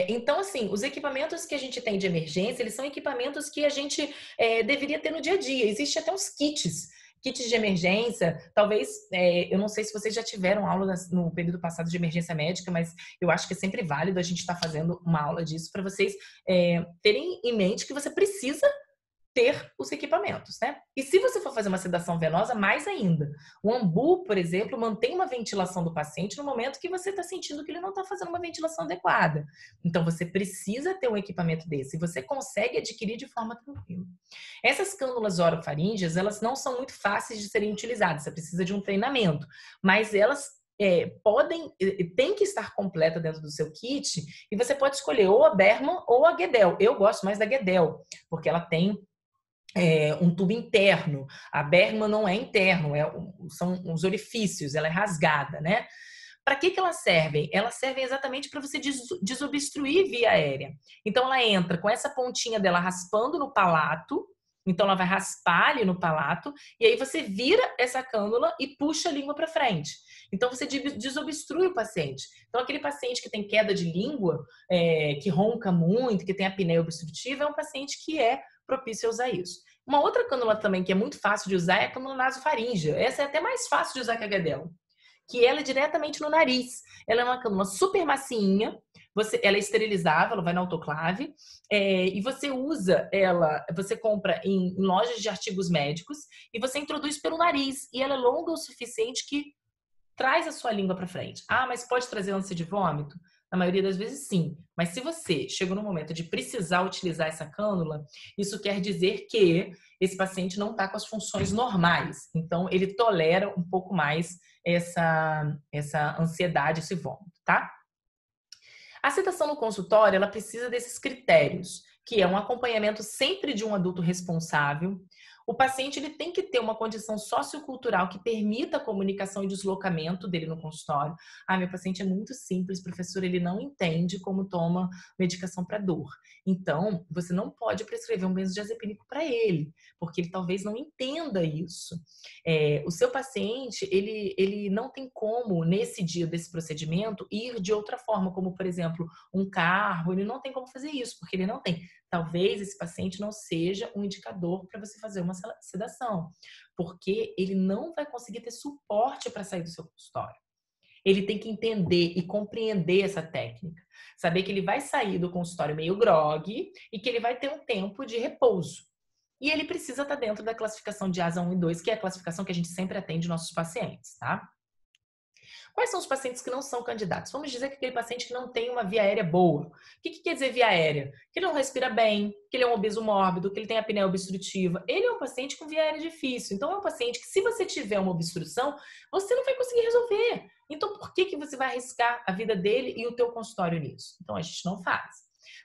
Então, assim, os equipamentos que a gente tem de emergência, eles são equipamentos que a gente deveria ter no dia a dia. Existe até uns kits de emergência. Talvez, eu não sei se vocês já tiveram aula no período passado de emergência médica, mas eu acho que é sempre válido a gente estar fazendo uma aula disso para vocês terem em mente que você precisa ter os equipamentos, né? E se você for fazer uma sedação venosa, mais ainda. O ambu, por exemplo, mantém uma ventilação do paciente no momento que você está sentindo que ele não está fazendo uma ventilação adequada. Então, você precisa ter um equipamento desse. E você consegue adquirir de forma tranquila. Essas cânulas orofaríngeas, elas não são muito fáceis de serem utilizadas. Você precisa de um treinamento. Mas elas tem que estar completa dentro do seu kit, e você pode escolher ou a Bergmann ou a Guedel. Eu gosto mais da Guedel, porque ela tem um tubo interno. A Bergmann não é interno, são os orifícios, ela é rasgada, né? Para que elas servem? Elas servem exatamente para você desobstruir via aérea. Então, ela entra com essa pontinha dela raspando no palato. Então, ela vai raspar ali no palato. E aí, você vira essa cânula e puxa a língua para frente. Então, você desobstrui o paciente. Então, aquele paciente que tem queda de língua, que ronca muito, que tem apneia obstrutiva, é um paciente que é propício a usar isso. Uma outra cânula também que é muito fácil de usar é a cânula nasofaríngea. Essa é até mais fácil de usar que a Guedel, que ela é diretamente no nariz. Ela é uma cânula super macinha, ela é esterilizável, ela vai na autoclave, e você usa ela, você compra em lojas de artigos médicos e você introduz pelo nariz, e ela é longa o suficiente que traz a sua língua para frente. Ah, mas pode trazer ânsia de vômito? Na maioria das vezes, sim. Mas se você chegou no momento de precisar utilizar essa cânula, isso quer dizer que esse paciente não está com as funções normais. Então, ele tolera um pouco mais essa ansiedade, esse vômito, tá? A sedação no consultório, ela precisa desses critérios, que é um acompanhamento sempre de um adulto responsável. O paciente ele tem que ter uma condição sociocultural que permita a comunicação e deslocamento dele no consultório. Ah, meu paciente é muito simples, professor, ele não entende como toma medicação para dor. Então, você não pode prescrever um benzodiazepínico para ele, porque ele talvez não entenda isso. O seu paciente, ele não tem como, nesse dia desse procedimento, ir de outra forma, como, por exemplo, um carro, ele não tem como fazer isso, porque ele não tem. Talvez esse paciente não seja um indicador para você fazer uma sedação, porque ele não vai conseguir ter suporte para sair do seu consultório. Ele tem que entender e compreender essa técnica. Saber que ele vai sair do consultório meio grogue e que ele vai ter um tempo de repouso. E ele precisa estar dentro da classificação de ASA 1 e 2, que é a classificação que a gente sempre atende nossos pacientes, tá? Quais são os pacientes que não são candidatos? Vamos dizer que aquele paciente que não tem uma via aérea boa. O que quer dizer via aérea? Que ele não respira bem, que ele é um obeso mórbido, que ele tem apneia obstrutiva. Ele é um paciente com via aérea difícil. Então, é um paciente que, se você tiver uma obstrução, você não vai conseguir resolver. Então, por que você vai arriscar a vida dele e o teu consultório nisso? Então, a gente não faz.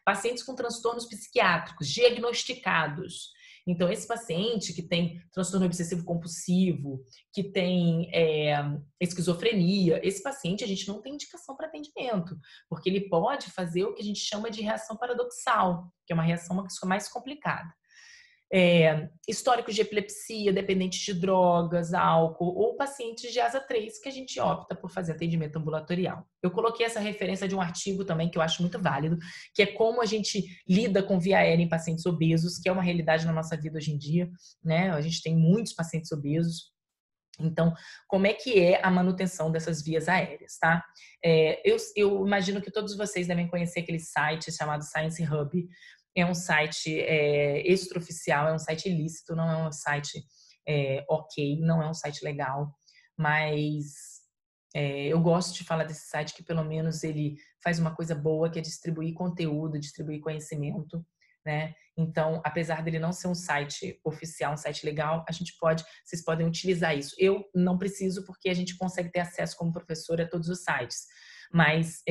Pacientes com transtornos psiquiátricos diagnosticados. Então, esse paciente que tem transtorno obsessivo compulsivo, que tem esquizofrenia, esse paciente a gente não tem indicação para atendimento, porque ele pode fazer o que a gente chama de reação paradoxal, que é uma reação mais complicada. Históricos de epilepsia, dependentes de drogas, álcool, ou pacientes de ASA 3, que a gente opta por fazer atendimento ambulatorial. Eu coloquei essa referência de um artigo também que eu acho muito válido, que é como a gente lida com via aérea em pacientes obesos, que é uma realidade na nossa vida hoje em dia, né? A gente tem muitos pacientes obesos. Então, como é que é a manutenção dessas vias aéreas, tá? Eu imagino que todos vocês devem conhecer aquele site chamado Science Hub. É um site extraoficial, é um site ilícito, não é um site ok, não é um site legal, mas eu gosto de falar desse site que pelo menos ele faz uma coisa boa, que é distribuir conteúdo, distribuir conhecimento, né? Então, apesar dele não ser um site oficial, um site legal, vocês podem utilizar isso. Eu não preciso, porque a gente consegue ter acesso como professor a todos os sites, mas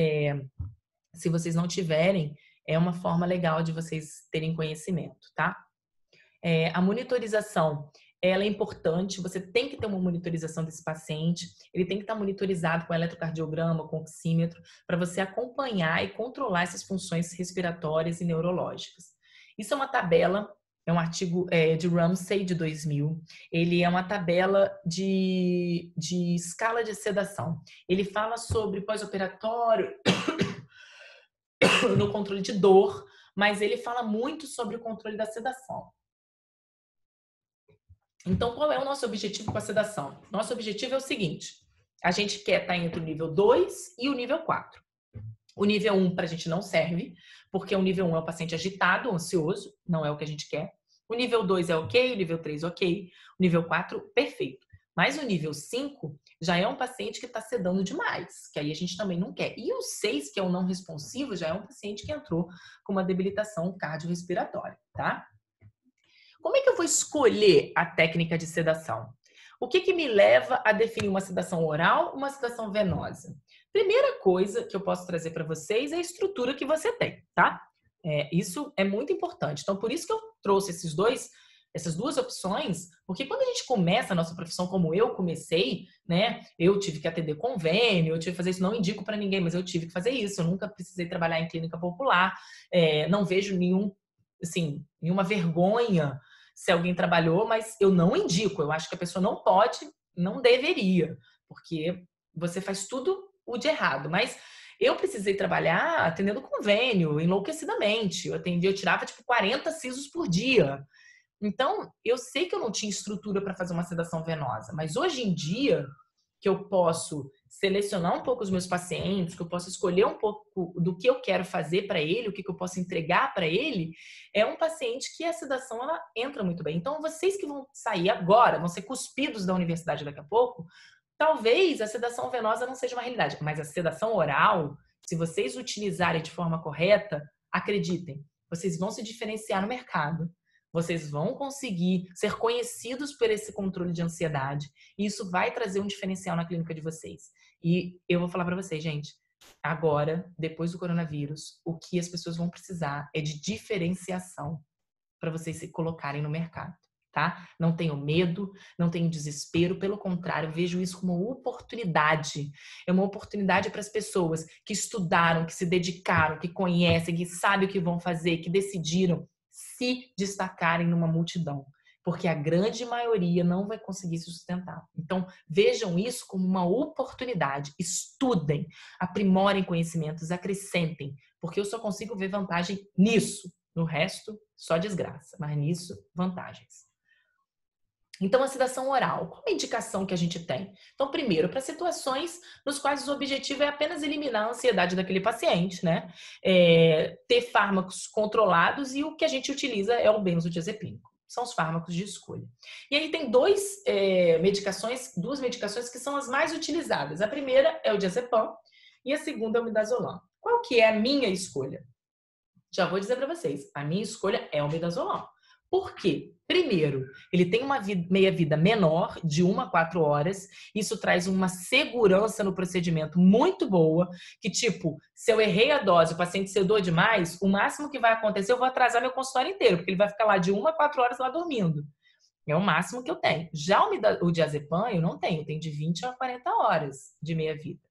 se vocês não tiverem, é uma forma legal de vocês terem conhecimento, tá? A monitorização, ela é importante, você tem que ter uma monitorização desse paciente, ele tem que estar monitorizado com eletrocardiograma, com oxímetro, para você acompanhar e controlar essas funções respiratórias e neurológicas. Isso é uma tabela, é um artigo de Ramsay, de 2000. Ele é uma tabela de escala de sedação. Ele fala sobre pós-operatório, no controle de dor, mas ele fala muito sobre o controle da sedação. Então, qual é o nosso objetivo com a sedação? Nosso objetivo é o seguinte: a gente quer estar entre o nível 2 e o nível 4. O nível 1 para a gente não serve, porque o nível 1 é o paciente agitado, ansioso, não é o que a gente quer. O nível 2 é ok, o nível 3 ok, o nível 4 perfeito. Mas o nível 5 já é um paciente que está sedando demais, que aí a gente também não quer. E o 6, que é o não responsivo, já é um paciente que entrou com uma debilitação cardiorrespiratória, tá? Como é que eu vou escolher a técnica de sedação? O que me leva a definir uma sedação oral, uma sedação venosa? Primeira coisa que eu posso trazer para vocês é a estrutura que você tem, tá? Isso é muito importante. Então, por isso que eu trouxe essas duas opções, porque quando a gente começa a nossa profissão como eu comecei, né? Eu tive que atender convênio, eu tive que fazer isso, não indico para ninguém, mas eu tive que fazer isso. Eu nunca precisei trabalhar em clínica popular, não vejo nenhuma vergonha se alguém trabalhou, mas eu não indico. Eu acho que a pessoa não pode, não deveria, porque você faz tudo o de errado. Mas eu precisei trabalhar atendendo convênio, enlouquecidamente. Eu tirava tipo 40 sisos por dia. Então, eu sei que eu não tinha estrutura para fazer uma sedação venosa, mas hoje em dia, que eu posso selecionar um pouco os meus pacientes, que eu posso escolher um pouco do que eu quero fazer para ele, o que eu posso entregar para ele, é um paciente que a sedação ela entra muito bem. Então, vocês que vão sair agora, vão ser cuspidos da universidade daqui a pouco, talvez a sedação venosa não seja uma realidade, mas a sedação oral, se vocês utilizarem de forma correta, acreditem, vocês vão se diferenciar no mercado. Vocês vão conseguir ser conhecidos por esse controle de ansiedade. E isso vai trazer um diferencial na clínica de vocês. E eu vou falar para vocês, gente, agora, depois do coronavírus, o que as pessoas vão precisar é de diferenciação para vocês se colocarem no mercado, tá? Não tenham medo, não tenham desespero, pelo contrário, vejo isso como uma oportunidade. É uma oportunidade para as pessoas que estudaram, que se dedicaram, que conhecem, que sabem o que vão fazer, que decidiram se destacarem numa multidão, porque a grande maioria não vai conseguir se sustentar. Então, vejam isso como uma oportunidade. Estudem, aprimorem conhecimentos, acrescentem, porque eu só consigo ver vantagem nisso. No resto, só desgraça, mas nisso, vantagens. Então, a sedação oral, qual é a indicação que a gente tem? Então, primeiro, para situações nos quais o objetivo é apenas eliminar a ansiedade daquele paciente, né? Ter fármacos controlados e o que a gente utiliza é o benzodiazepínico. São os fármacos de escolha. E aí tem duas medicações que são as mais utilizadas. A primeira é o diazepam e a segunda é o midazolam. Qual que é a minha escolha? Já vou dizer para vocês, a minha escolha é o midazolam. Por quê? Primeiro, ele tem uma meia-vida menor, de 1 a 4 horas. Isso traz uma segurança no procedimento muito boa, que tipo, se eu errei a dose, o paciente sedou demais, o máximo que vai acontecer, eu vou atrasar meu consultório inteiro, porque ele vai ficar lá de 1 a 4 horas lá dormindo. É o máximo que eu tenho. Já o diazepam eu não tenho, eu tenho de 20 a 40 horas de meia-vida.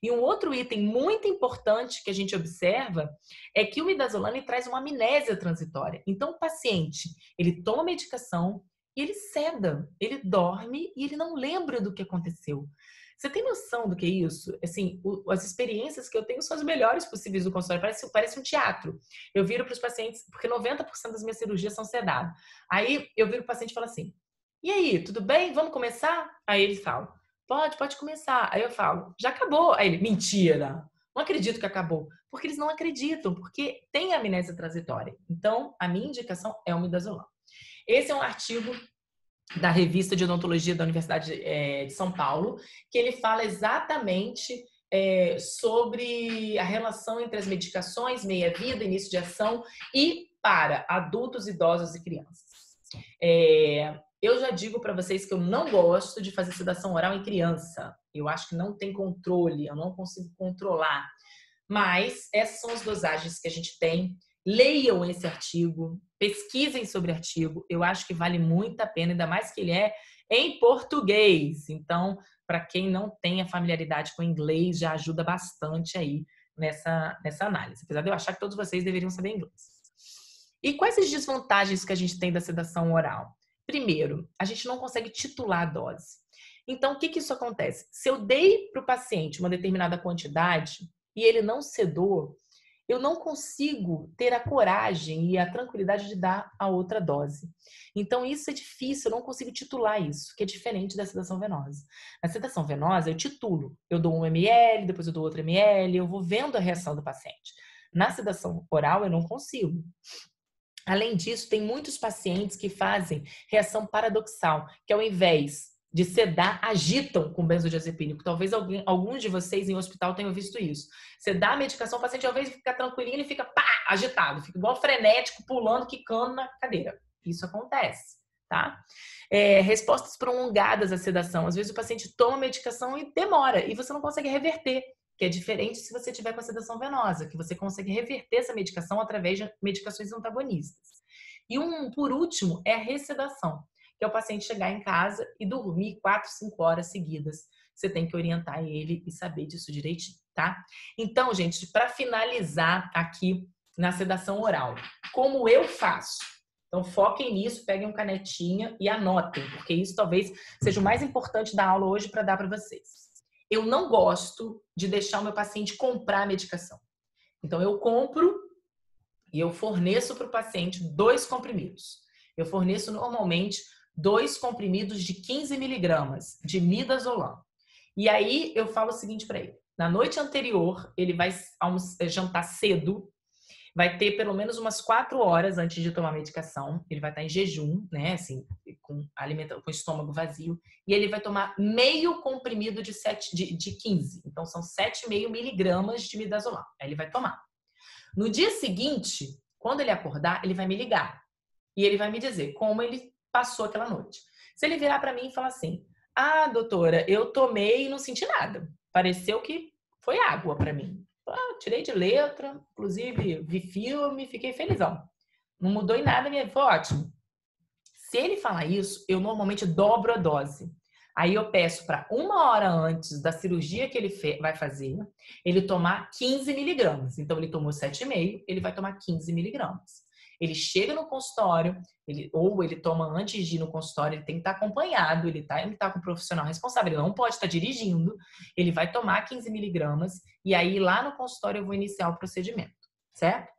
E um outro item muito importante que a gente observa é que o midazolam traz uma amnésia transitória. Então, o paciente, ele toma medicação e ele seda, ele dorme e ele não lembra do que aconteceu. Você tem noção do que é isso? Assim, as experiências que eu tenho são as melhores possíveis do consultório. Parece um teatro. Eu viro para os pacientes, porque 90% das minhas cirurgias são sedadas. Aí eu viro para o paciente e falo assim, e aí, tudo bem? Vamos começar? Aí ele fala, pode começar. Aí eu falo, já acabou. Aí ele, mentira, não acredito que acabou. Porque eles não acreditam, porque tem amnésia transitória. Então, a minha indicação é o midazolam. Esse é um artigo da Revista de Odontologia da Universidade de São Paulo, que ele fala exatamente sobre a relação entre as medicações, meia-vida, início de ação e para adultos, idosos e crianças. Eu já digo para vocês que eu não gosto de fazer sedação oral em criança. Eu acho que não tem controle, eu não consigo controlar. Mas essas são as dosagens que a gente tem. Leiam esse artigo, pesquisem sobre o artigo. Eu acho que vale muito a pena, ainda mais que ele é em português. Então, para quem não tem a familiaridade com o inglês, já ajuda bastante aí nessa análise. Apesar de eu achar que todos vocês deveriam saber inglês. E quais as desvantagens que a gente tem da sedação oral? Primeiro, a gente não consegue titular a dose. Então, o que isso acontece? Se eu dei para o paciente uma determinada quantidade e ele não sedou, eu não consigo ter a coragem e a tranquilidade de dar a outra dose. Então, isso é difícil, eu não consigo titular isso, que é diferente da sedação venosa. Na sedação venosa, eu titulo. Eu dou 1 ml, depois eu dou outro ml, eu vou vendo a reação do paciente. Na sedação oral, eu não consigo. Além disso, tem muitos pacientes que fazem reação paradoxal, que ao invés de sedar, agitam com benzodiazepínico. Talvez alguns de vocês em hospital tenham visto isso. Você dá a medicação, o paciente ao invés de ficar tranquilinho, ele fica agitado, fica igual frenético, pulando, quicando na cadeira. Isso acontece, tá? Respostas prolongadas à sedação. Às vezes o paciente toma medicação e demora, e você não consegue reverter, que é diferente se você tiver com a sedação venosa, que você consegue reverter essa medicação através de medicações antagonistas. E por último, é a ressedação, que é o paciente chegar em casa e dormir 4, 5 horas seguidas. Você tem que orientar ele e saber disso direitinho, tá? Então, gente, para finalizar aqui na sedação oral, como eu faço? Então, foquem nisso, peguem uma canetinha e anotem, porque isso talvez seja o mais importante da aula hoje para dar para vocês. Eu não gosto de deixar o meu paciente comprar a medicação. Então, eu compro e eu forneço para o paciente 2 comprimidos. Eu forneço normalmente 2 comprimidos de 15 miligramas de midazolam. E aí, eu falo o seguinte para ele. Na noite anterior, ele vai jantar cedo, vai ter pelo menos umas 4 horas antes de tomar a medicação. Ele vai estar em jejum, né? Assim, com o estômago vazio. E ele vai tomar meio comprimido de 15. Então, são 7,5 miligramas de midazolam. Aí ele vai tomar. No dia seguinte, quando ele acordar, ele vai me ligar. E ele vai me dizer como ele passou aquela noite. Se ele virar para mim e falar assim, doutora, eu tomei e não senti nada. Pareceu que foi água para mim. Tirei de letra, inclusive vi filme, fiquei felizão. Não mudou em nada, foi ótimo. Se ele falar isso, eu normalmente dobro a dose. Aí eu peço para 1 hora antes da cirurgia que ele vai fazer, ele tomar 15 miligramas. Então ele tomou 7,5, ele vai tomar 15 miligramas. Ele chega no consultório, ou ele toma antes de ir no consultório, ele tem que estar acompanhado, ele tá com um profissional responsável, ele não pode estar dirigindo, ele vai tomar 15 miligramas e aí lá no consultório eu vou iniciar o procedimento, certo?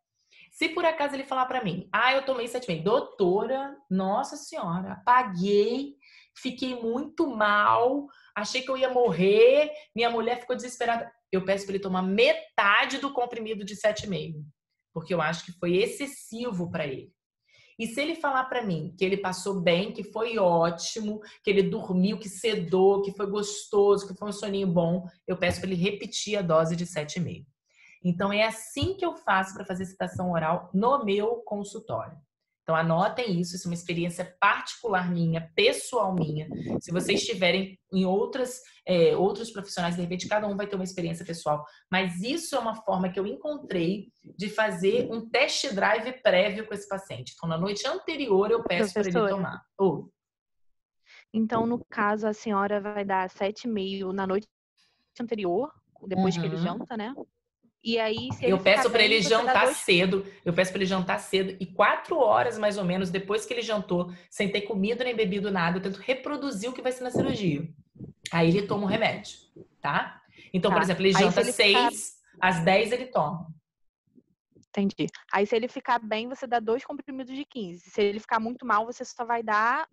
Se por acaso ele falar para mim, eu tomei 7,5, doutora, nossa senhora, apaguei, fiquei muito mal, achei que eu ia morrer, minha mulher ficou desesperada. Eu peço para ele tomar metade do comprimido de 7,5. Porque eu acho que foi excessivo para ele. E se ele falar para mim que ele passou bem, que foi ótimo, que ele dormiu, que sedou, que foi gostoso, que foi um soninho bom, eu peço para ele repetir a dose de 7,5. Então, é assim que eu faço para fazer sedação oral no meu consultório. Então, anotem isso é uma experiência particular minha, pessoal minha. Se vocês estiverem em outros profissionais, de repente, cada um vai ter uma experiência pessoal. Mas isso é uma forma que eu encontrei de fazer um test drive prévio com esse paciente. Então, na noite anterior, eu peço para ele tomar. Então, no caso, a senhora vai dar 7,5 na noite anterior, depois que ele janta, né? E aí, se ele eu peço para ele jantar 2... cedo. Eu peço para ele jantar cedo. E 4 horas, mais ou menos, depois que ele jantou, sem ter comido nem bebido nada, eu tento reproduzir o que vai ser na cirurgia. Aí ele toma o remédio, tá? Então, por exemplo, ele janta 6, às 10 ele toma. Entendi. Aí, se ele ficar bem, você dá 2 comprimidos de 15. Se ele ficar muito mal, você só vai dar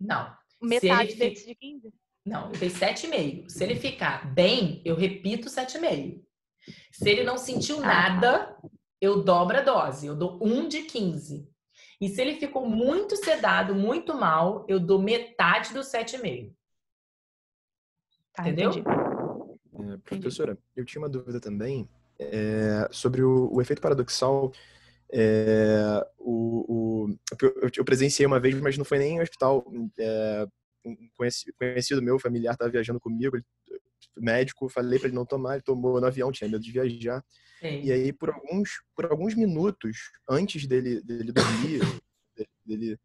metade desses de 15? Não, eu dei 7,5. Se ele ficar bem, eu repito 7,5. Se ele não sentiu nada, eu dobro a dose. Eu dou 1 de 15. E se ele ficou muito sedado, muito mal, eu dou metade do 7,5. Entendeu? Professora, eu tinha uma dúvida também sobre o efeito paradoxal. Eu presenciei uma vez, mas não foi nem em hospital. Um conhecido meu, familiar, estava viajando comigo, médico, falei para ele não tomar, ele tomou no avião, tinha medo de viajar. Sim. E aí, por alguns minutos antes dele dormir, dele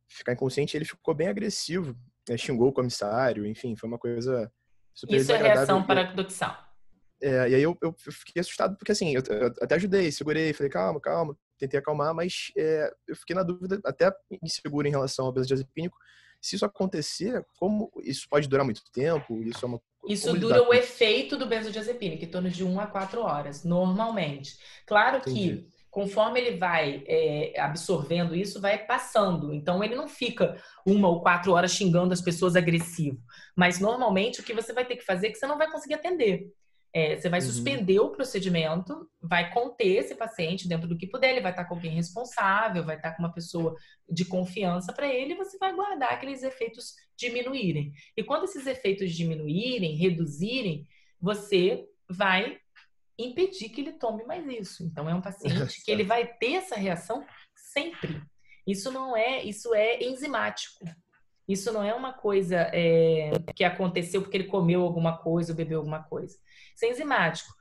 ficar inconsciente, ele ficou bem agressivo, xingou o comissário, enfim, foi uma coisa super desagradável. Isso é reação paradoxal. E aí eu fiquei assustado, porque assim, eu até ajudei, segurei, falei, calma, tentei acalmar, mas eu fiquei na dúvida, até inseguro em relação ao benzodiazepínico. Se isso acontecer, como isso pode durar muito tempo? Isso dura o efeito do benzodiazepínico, em torno de 1 a 4 horas, normalmente. Claro que, conforme ele vai absorvendo isso, vai passando. Então, ele não fica 1 ou 4 horas xingando as pessoas agressivo. Mas, normalmente, o que você vai ter que fazer é que você não vai conseguir atender. Você vai suspender o procedimento, vai conter esse paciente dentro do que puder, ele vai estar com alguém responsável, vai estar com uma pessoa de confiança para ele, e você vai guardar aqueles efeitos diminuírem. E quando esses efeitos diminuírem, reduzirem, você vai impedir que ele tome mais isso. Então, é um paciente que ele vai ter essa reação sempre. Isso é enzimático. Isso não é uma coisa que aconteceu porque ele comeu alguma coisa ou bebeu alguma coisa. Isso é enzimático.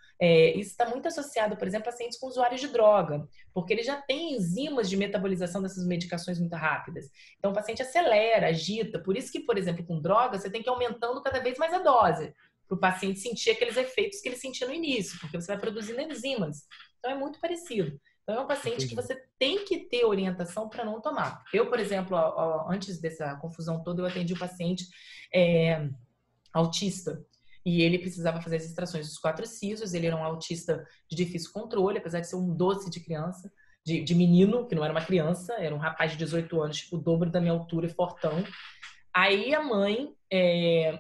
Isso está muito associado, por exemplo, a pacientes com usuários de droga, porque ele já tem enzimas de metabolização dessas medicações muito rápidas. Então, o paciente acelera, agita. Por isso que, por exemplo, com droga, você tem que ir aumentando cada vez mais a dose, para o paciente sentir aqueles efeitos que ele sentia no início, porque você vai produzindo enzimas. Então, é muito parecido. Então, é um paciente que você tem que ter orientação para não tomar. Eu, por exemplo, antes dessa confusão toda, eu atendi um paciente autista. E ele precisava fazer as extrações dos 4 sisos. Ele era um autista de difícil controle, apesar de ser um doce de criança, de menino, que não era uma criança, era um rapaz de 18 anos, tipo, o dobro da minha altura e fortão. Aí a mãe,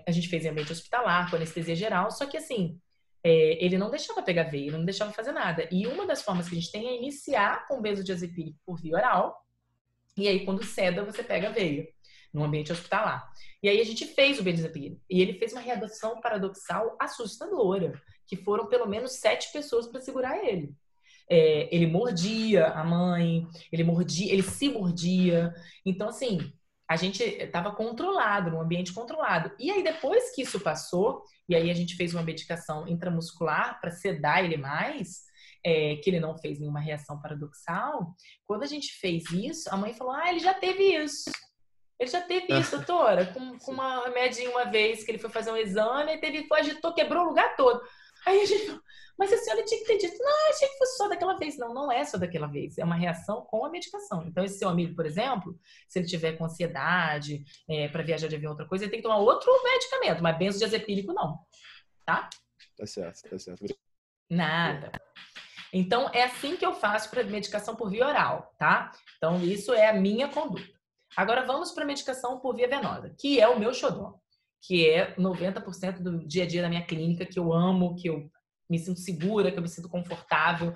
a gente fez em ambiente hospitalar, com anestesia geral, só que assim, ele não deixava pegar veia, ele não deixava fazer nada. E uma das formas que a gente tem é iniciar com benzodiazepínico por via oral, e aí quando ceda, você pega a veia, no ambiente hospitalar. E aí a gente fez o benzodiazepínico, e ele fez uma reação paradoxal assustadora, que foram pelo menos 7 pessoas para segurar ele. Ele mordia a mãe, ele se mordia. Então, assim, a gente estava controlado, num ambiente controlado. E aí, depois que isso passou, e aí a gente fez uma medicação intramuscular para sedar ele mais, que ele não fez nenhuma reação paradoxal. Quando a gente fez isso, a mãe falou, ele já teve isso. Ele já teve isso, doutora, com uma remedinha uma vez que ele foi fazer um exame, agitou, quebrou o lugar todo. Aí a gente falou, mas a senhora tinha que ter dito, não, achei que fosse só daquela vez. Não, não é só daquela vez, é uma reação com a medicação. Então, esse seu amigo, por exemplo, se ele tiver com ansiedade, para viajar de avião, outra coisa, ele tem que tomar outro medicamento, mas benzodiazepínico não, tá? Tá certo. Nada. Então, é assim que eu faço para medicação por via oral, tá? Então, isso é a minha conduta. Agora, vamos para medicação por via venosa, que é o meu xodó, que é 90% do dia a dia da minha clínica, que eu amo, que eu me sinto segura, que eu me sinto confortável,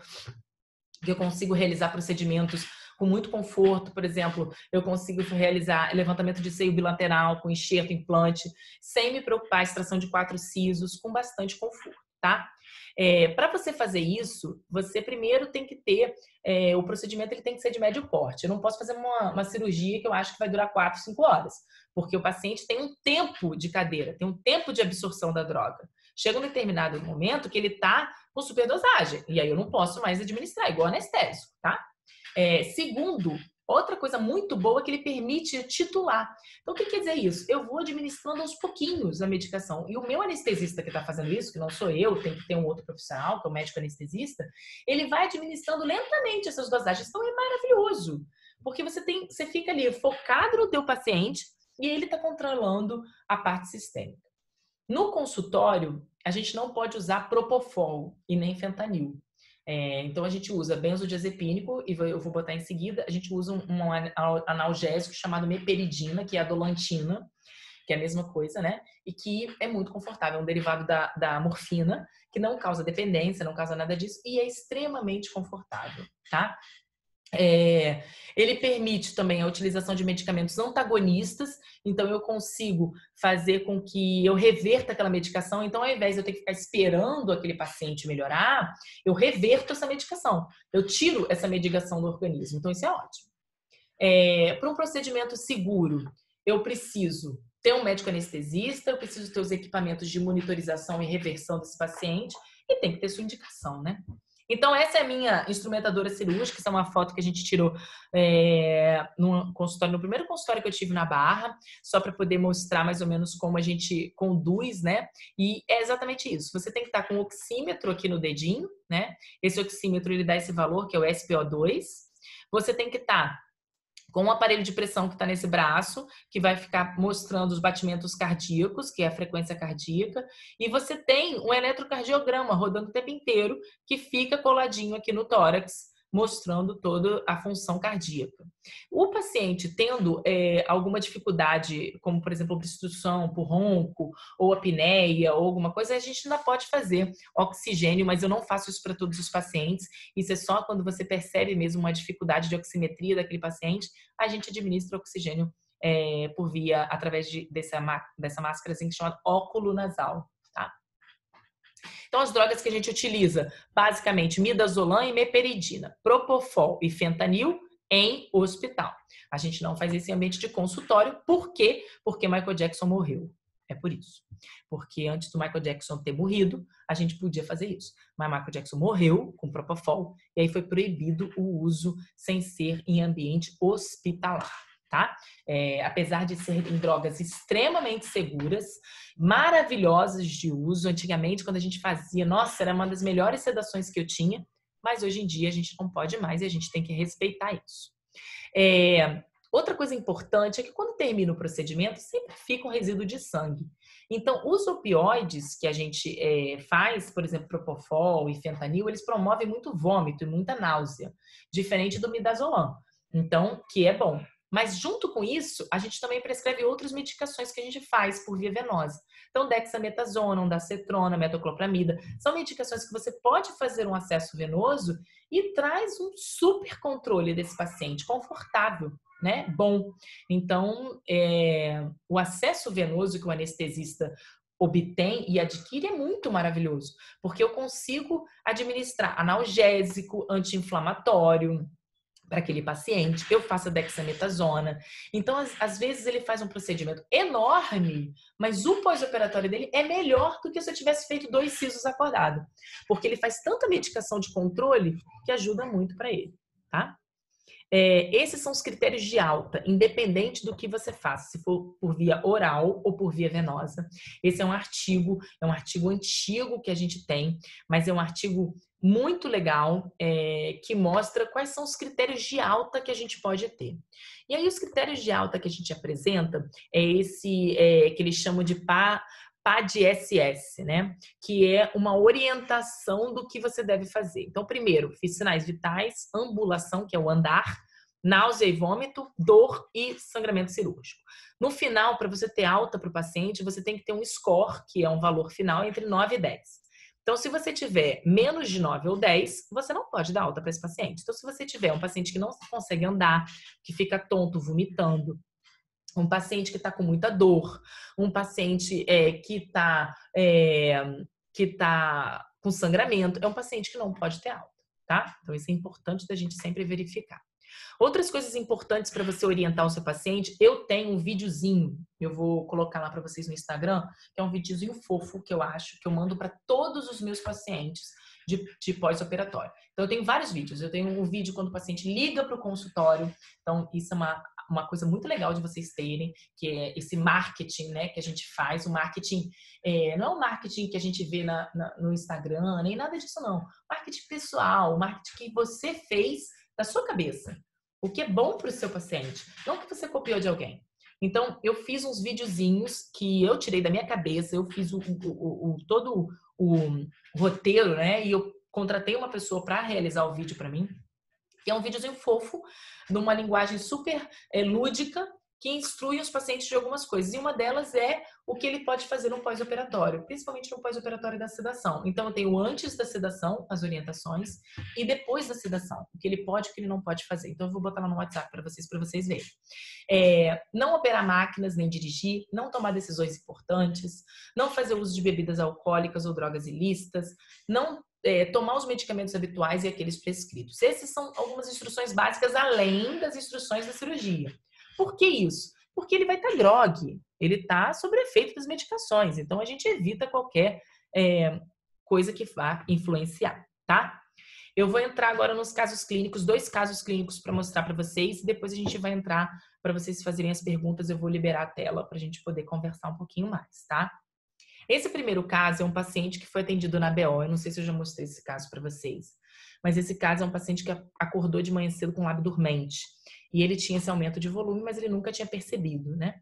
que eu consigo realizar procedimentos com muito conforto. Por exemplo, eu consigo realizar levantamento de seio bilateral com enxerto, implante, sem me preocupar, extração de 4 sisos, com bastante conforto, tá? Para você fazer isso, você primeiro tem que ter, o procedimento ele tem que ser de médio porte. Eu não posso fazer uma cirurgia que eu acho que vai durar 4, 5 horas, porque o paciente tem um tempo de cadeira, tem um tempo de absorção da droga. Chega um determinado momento que ele está com superdosagem, e aí eu não posso mais administrar, igual anestésico, tá? Segundo, outra coisa muito boa é que ele permite titular. Então, o que quer dizer isso? Eu vou administrando aos pouquinhos a medicação. E o meu anestesista que está fazendo isso, que não sou eu, tem que ter um outro profissional, que é o médico anestesista, ele vai administrando lentamente essas dosagens. Então, é maravilhoso. Porque você fica ali focado no teu paciente e ele está controlando a parte sistêmica. No consultório, a gente não pode usar propofol e nem fentanil. Então, a gente usa benzodiazepínico, e eu vou botar em seguida, a gente usa um analgésico chamado meperidina, que é a dolantina, que é a mesma coisa, né? E que é muito confortável, é um derivado da morfina, que não causa dependência, não causa nada disso, e é extremamente confortável, tá? Ele permite também a utilização de medicamentos antagonistas, então eu consigo fazer com que eu reverta aquela medicação. Então, ao invés de eu ter que ficar esperando aquele paciente melhorar, eu reverto essa medicação, eu tiro essa medicação do organismo. Então, isso é ótimo. Para um procedimento seguro, eu preciso ter um médico anestesista, eu preciso ter os equipamentos de monitorização e reversão desse paciente, e tem que ter sua indicação, né? Então, essa é a minha instrumentadora cirúrgica. Essa é uma foto que a gente tirou no primeiro consultório que eu tive na Barra, só para poder mostrar mais ou menos como a gente conduz, né? E é exatamente isso. Você tem que estar com o oxímetro aqui no dedinho, né? Esse oxímetro, ele dá esse valor, que é o SpO2. Você tem que estar com um aparelho de pressão que está nesse braço, que vai ficar mostrando os batimentos cardíacos, que é a frequência cardíaca, e você tem um eletrocardiograma rodando o tempo inteiro, que fica coladinho aqui no tórax, mostrando toda a função cardíaca. O paciente tendo alguma dificuldade, como por exemplo obstrução por ronco, ou apneia, ou alguma coisa, a gente ainda pode fazer oxigênio, mas eu não faço isso para todos os pacientes. Isso é só quando você percebe mesmo uma dificuldade de oximetria daquele paciente, a gente administra oxigênio por via, através dessa máscara que chama óculo nasal. Então, as drogas que a gente utiliza, basicamente, midazolam e meperidina, propofol e fentanil, em hospital. A gente não faz esse ambiente de consultório. Por quê? Porque Michael Jackson morreu. É por isso. Porque antes do Michael Jackson ter morrido, a gente podia fazer isso. Mas Michael Jackson morreu com Propofol e aí foi proibido o uso sem ser em ambiente hospitalar, tá? Apesar de serem drogas extremamente seguras, maravilhosas de uso. Antigamente, quando a gente fazia, nossa, era uma das melhores sedações que eu tinha, mas hoje em dia a gente não pode mais e a gente tem que respeitar isso. Outra coisa importante é que quando termina o procedimento, sempre fica um resíduo de sangue. Então, os opioides que a gente faz, por exemplo, Propofol e Fentanil, eles promovem muito vômito e muita náusea, diferente do Midazolam. Então, que é bom. Mas junto com isso, a gente também prescreve outras medicações que a gente faz por via venosa. Então, dexametasona, ondansetrona, metoclopramida, são medicações que você pode fazer um acesso venoso e traz um super controle desse paciente, confortável, né? Bom. Então, o acesso venoso que o anestesista obtém e adquire é muito maravilhoso, porque eu consigo administrar analgésico, anti-inflamatório para aquele paciente, eu faço a dexametasona. Então, às vezes ele faz um procedimento enorme, mas o pós-operatório dele é melhor do que se eu tivesse feito 2 sisos acordado, porque ele faz tanta medicação de controle que ajuda muito para ele, tá? Esses são os critérios de alta, independente do que você faça, se for por via oral ou por via venosa. Esse é um artigo antigo que a gente tem, mas é um artigo muito legal, que mostra quais são os critérios de alta que a gente pode ter. E aí os critérios de alta que a gente apresenta é esse que eles chamam de PADSS, né? Que é uma orientação do que você deve fazer. Então, primeiro, fiz sinais vitais, ambulação, que é o andar, náusea e vômito, dor e sangramento cirúrgico. No final, para você ter alta para o paciente, você tem que ter um score, que é um valor final entre 9 e 10. Então, se você tiver menos de 9 ou 10, você não pode dar alta para esse paciente. Então, se você tiver um paciente que não consegue andar, que fica tonto, vomitando, um paciente que está com muita dor, um paciente que está com sangramento, é um paciente que não pode ter alta, tá? Então, isso é importante da gente sempre verificar. Outras coisas importantes para você orientar o seu paciente, eu tenho um videozinho, eu vou colocar lá para vocês no Instagram, que é um videozinho fofo que eu acho, que eu mando para todos os meus pacientes de pós-operatório. Então, eu tenho vários vídeos. Eu tenho um vídeo quando o paciente liga para o consultório. Então, isso é uma coisa muito legal de vocês terem, que é esse marketing, né, que a gente faz. O marketing não é um marketing que a gente vê no Instagram, nem nada disso, não. Marketing pessoal, marketing que você fez da sua cabeça. O que é bom para o seu paciente, não que você copiou de alguém. Então, eu fiz uns videozinhos que eu tirei da minha cabeça, eu fiz todo o roteiro, né? E eu contratei uma pessoa para realizar o vídeo para mim. Que é um videozinho fofo, numa linguagem super lúdica, que instrui os pacientes de algumas coisas. E uma delas é o que ele pode fazer no pós-operatório, principalmente no pós-operatório da sedação. Então, eu tenho antes da sedação, as orientações, e depois da sedação, o que ele pode e o que ele não pode fazer. Então, eu vou botar lá no WhatsApp para vocês verem. Não operar máquinas, nem dirigir, não tomar decisões importantes, não fazer uso de bebidas alcoólicas ou drogas ilícitas, não tomar os medicamentos habituais e aqueles prescritos. Essas são algumas instruções básicas, além das instruções da cirurgia. Por que isso? Porque ele vai estar grogue, ele está sob efeito das medicações. Então, a gente evita qualquer coisa que vá influenciar, tá? Eu vou entrar agora nos casos clínicos, 2 casos clínicos para mostrar para vocês. E depois a gente vai entrar para vocês fazerem as perguntas. Eu vou liberar a tela para a gente poder conversar um pouquinho mais, tá? Esse primeiro caso é um paciente que foi atendido na BO. Eu não sei se eu já mostrei esse caso para vocês. Mas esse caso é um paciente que acordou de manhã cedo com lábio dormente. E ele tinha esse aumento de volume, mas ele nunca tinha percebido, né?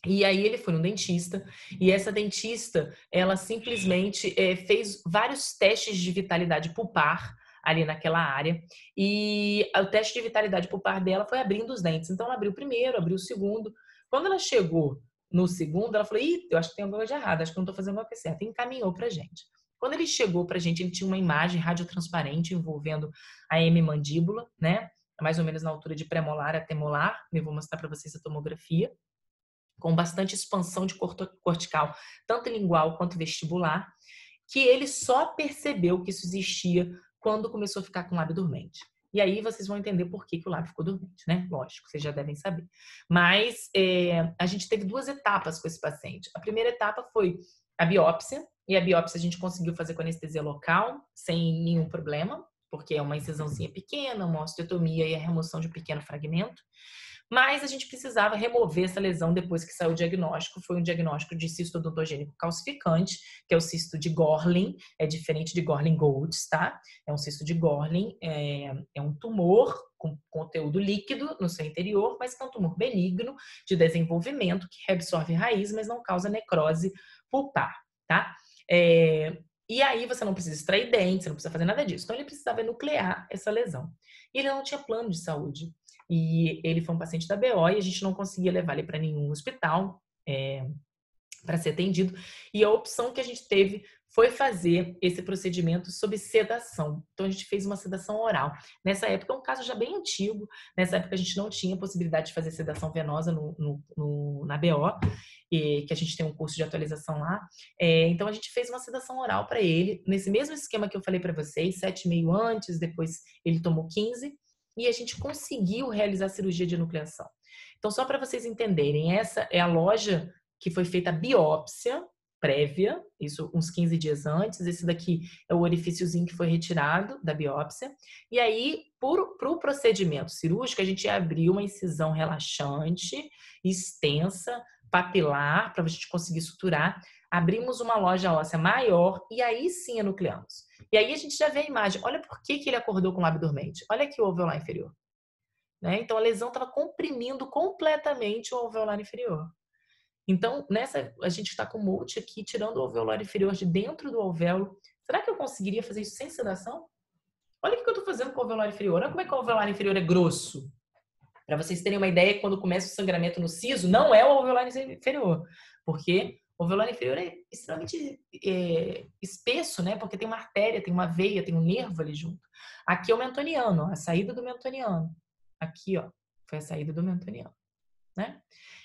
E aí ele foi no dentista. E essa dentista, ela simplesmente fez vários testes de vitalidade pulpar ali naquela área. E o teste de vitalidade pulpar dela foi abrindo os dentes. Então, ela abriu o primeiro, abriu o segundo. Quando ela chegou no segundo, ela falou, eu acho que tem alguma coisa de errado, acho que não estou fazendo alguma coisa certa. E encaminhou pra gente. Quando ele chegou pra gente, ele tinha uma imagem radiotransparente envolvendo a hemimandíbula, né? Mais ou menos na altura de premolar até molar. Eu vou mostrar para vocês a tomografia. Com bastante expansão de cortical, tanto lingual quanto vestibular, que ele só percebeu que isso existia quando começou a ficar com lábio dormente. E aí vocês vão entender por que o lábio ficou dormente, né? Lógico, vocês já devem saber. Mas a gente teve 2 etapas com esse paciente. A primeira etapa foi a biópsia, e a biópsia a gente conseguiu fazer com anestesia local, sem nenhum problema, porque é uma incisãozinha pequena, uma osteotomia e a remoção de um pequeno fragmento. Mas a gente precisava remover essa lesão depois que saiu o diagnóstico. Foi um diagnóstico de cisto odontogênico calcificante, que é o cisto de Gorlin, é diferente de Gorlin-Goltz, tá? É um cisto de Gorlin, é um tumor com conteúdo líquido no seu interior, mas que é um tumor benigno de desenvolvimento, que reabsorve raiz, mas não causa necrose pulpar, tá? E aí você não precisa extrair dente, você não precisa fazer nada disso. Então ele precisava enuclear essa lesão. E ele não tinha plano de saúde. E ele foi um paciente da BO e a gente não conseguia levar ele para nenhum hospital para ser atendido. E a opção que a gente teve foi fazer esse procedimento sob sedação. Então a gente fez uma sedação oral. Nessa época, é um caso já bem antigo. Nessa época a gente não tinha possibilidade de fazer sedação venosa na BO, que a gente tem um curso de atualização lá. Então a gente fez uma sedação oral para ele, nesse mesmo esquema que eu falei para vocês, 7,5 antes, depois ele tomou 15. E a gente conseguiu realizar a cirurgia de enucleação. Então, só para vocês entenderem, essa é a loja que foi feita a biópsia prévia, isso uns 15 dias antes. Esse daqui é o orifíciozinho que foi retirado da biópsia. E aí, para o procedimento cirúrgico, a gente abriu uma incisão relaxante, extensa, papilar, para a gente conseguir suturar. Abrimos uma loja óssea maior e aí sim enucleamos. E aí a gente já vê a imagem. Olha por que ele acordou com o lábio dormente. Olha aqui o alveolar inferior. Né? Então a lesão estava comprimindo completamente o alveolar inferior. Então, a gente está com o multi aqui, tirando o alveolar inferior de dentro do alvéolo. Será que eu conseguiria fazer isso sem sedação? Olha o que eu estou fazendo com o alveolar inferior. Olha como é que o alveolar inferior é grosso. Para vocês terem uma ideia, quando começa o sangramento no siso, não é o alveolar inferior. Porque o alveolar inferior é extremamente espesso, né? Porque tem uma artéria, tem uma veia, tem um nervo ali junto. Aqui é o mentoniano, ó, a saída do mentoniano. Aqui, ó, foi a saída do mentoniano, né?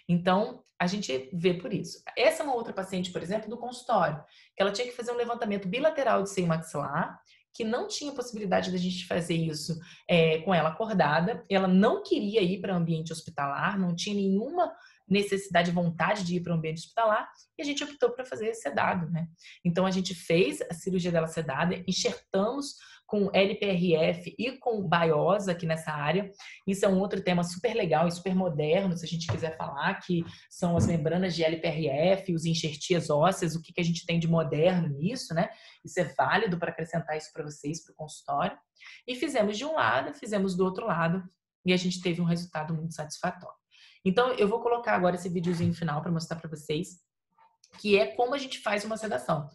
Então, a gente vê por isso. Essa é uma outra paciente, por exemplo, do consultório, que ela tinha que fazer um levantamento bilateral de seio maxilar, que não tinha possibilidade da gente fazer isso com ela acordada. Ela não queria ir para o ambiente hospitalar, não tinha nenhuma necessidade, vontade de ir para o ambiente hospitalar, e a gente optou para fazer sedado, né? Então, a gente fez a cirurgia dela sedada, enxertamos com LPRF e com BIOS aqui nessa área. Isso é um outro tema super legal e super moderno, se a gente quiser falar, que são as membranas de LPRF, os enxertias ósseas, o que a gente tem de moderno nisso, né? Isso é válido para acrescentar isso para vocês, para o consultório. E fizemos de um lado, fizemos do outro lado, e a gente teve um resultado muito satisfatório. Então, eu vou colocar agora esse videozinho final para mostrar para vocês, que é como a gente faz uma sedação.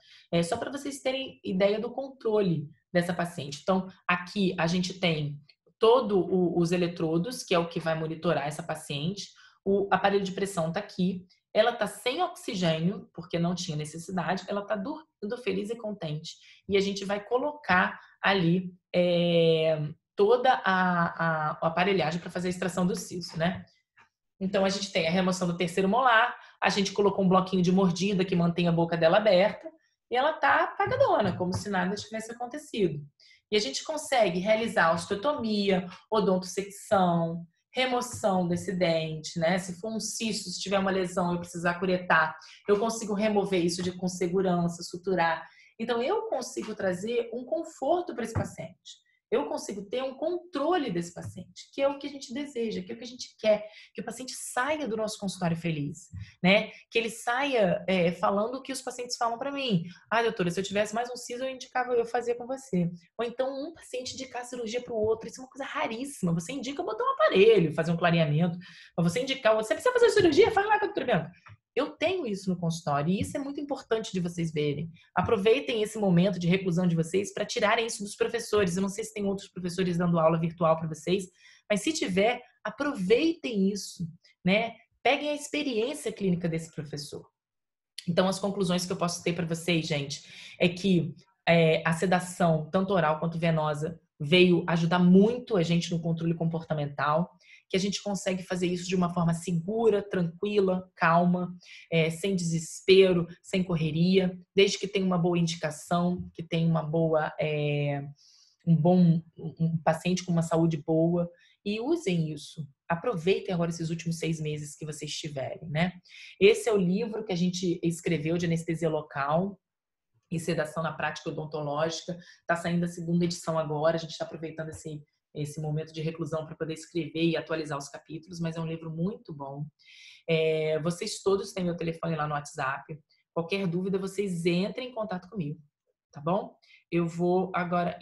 Só para vocês terem ideia do controle dessa paciente. Então, aqui a gente tem todos os eletrodos, que é o que vai monitorar essa paciente. O aparelho de pressão está aqui. Ela está sem oxigênio, porque não tinha necessidade. Ela está dormindo feliz e contente. E a gente vai colocar ali toda a aparelhagem para fazer a extração do siso, né? Então, a gente tem a remoção do terceiro molar, a gente colocou um bloquinho de mordida que mantém a boca dela aberta, e ela tá apagadona, como se nada tivesse acontecido. E a gente consegue realizar osteotomia, odontosecção, remoção desse dente, né? Se for um cisto, se tiver uma lesão, eu precisar curetar, eu consigo remover isso com segurança, suturar. Então, eu consigo trazer um conforto para esse paciente. Eu consigo ter um controle desse paciente, que é o que a gente deseja, que é o que a gente quer, que o paciente saia do nosso consultório feliz, né? Que ele saia falando o que os pacientes falam para mim. Ah, doutora, se eu tivesse mais um siso, eu fazia com você. Ou então um paciente indicar a cirurgia para o outro, isso é uma coisa raríssima. Você indica botar um aparelho, fazer um clareamento, mas você indicar, você precisa fazer cirurgia, faz lá com a doutora Bianca. Eu tenho isso no consultório e isso é muito importante de vocês verem. Aproveitem esse momento de reclusão de vocês para tirarem isso dos professores. Eu não sei se tem outros professores dando aula virtual para vocês, mas se tiver, aproveitem isso, né? Peguem a experiência clínica desse professor. Então, as conclusões que eu posso ter para vocês, gente, é que a sedação, tanto oral quanto venosa, veio ajudar muito a gente no controle comportamental, que a gente consegue fazer isso de uma forma segura, tranquila, calma, sem desespero, sem correria, desde que tenha uma boa indicação, que tenha uma boa um paciente com uma saúde boa, e usem isso. Aproveitem agora esses últimos 6 meses que vocês tiverem, né? Esse é o livro que a gente escreveu de anestesia local e sedação na prática odontológica. Está saindo a 2ª edição agora, a gente está aproveitando esse momento de reclusão para poder escrever e atualizar os capítulos, mas é um livro muito bom. Vocês todos têm meu telefone lá no WhatsApp. Qualquer dúvida, vocês entrem em contato comigo, tá bom? Eu vou agora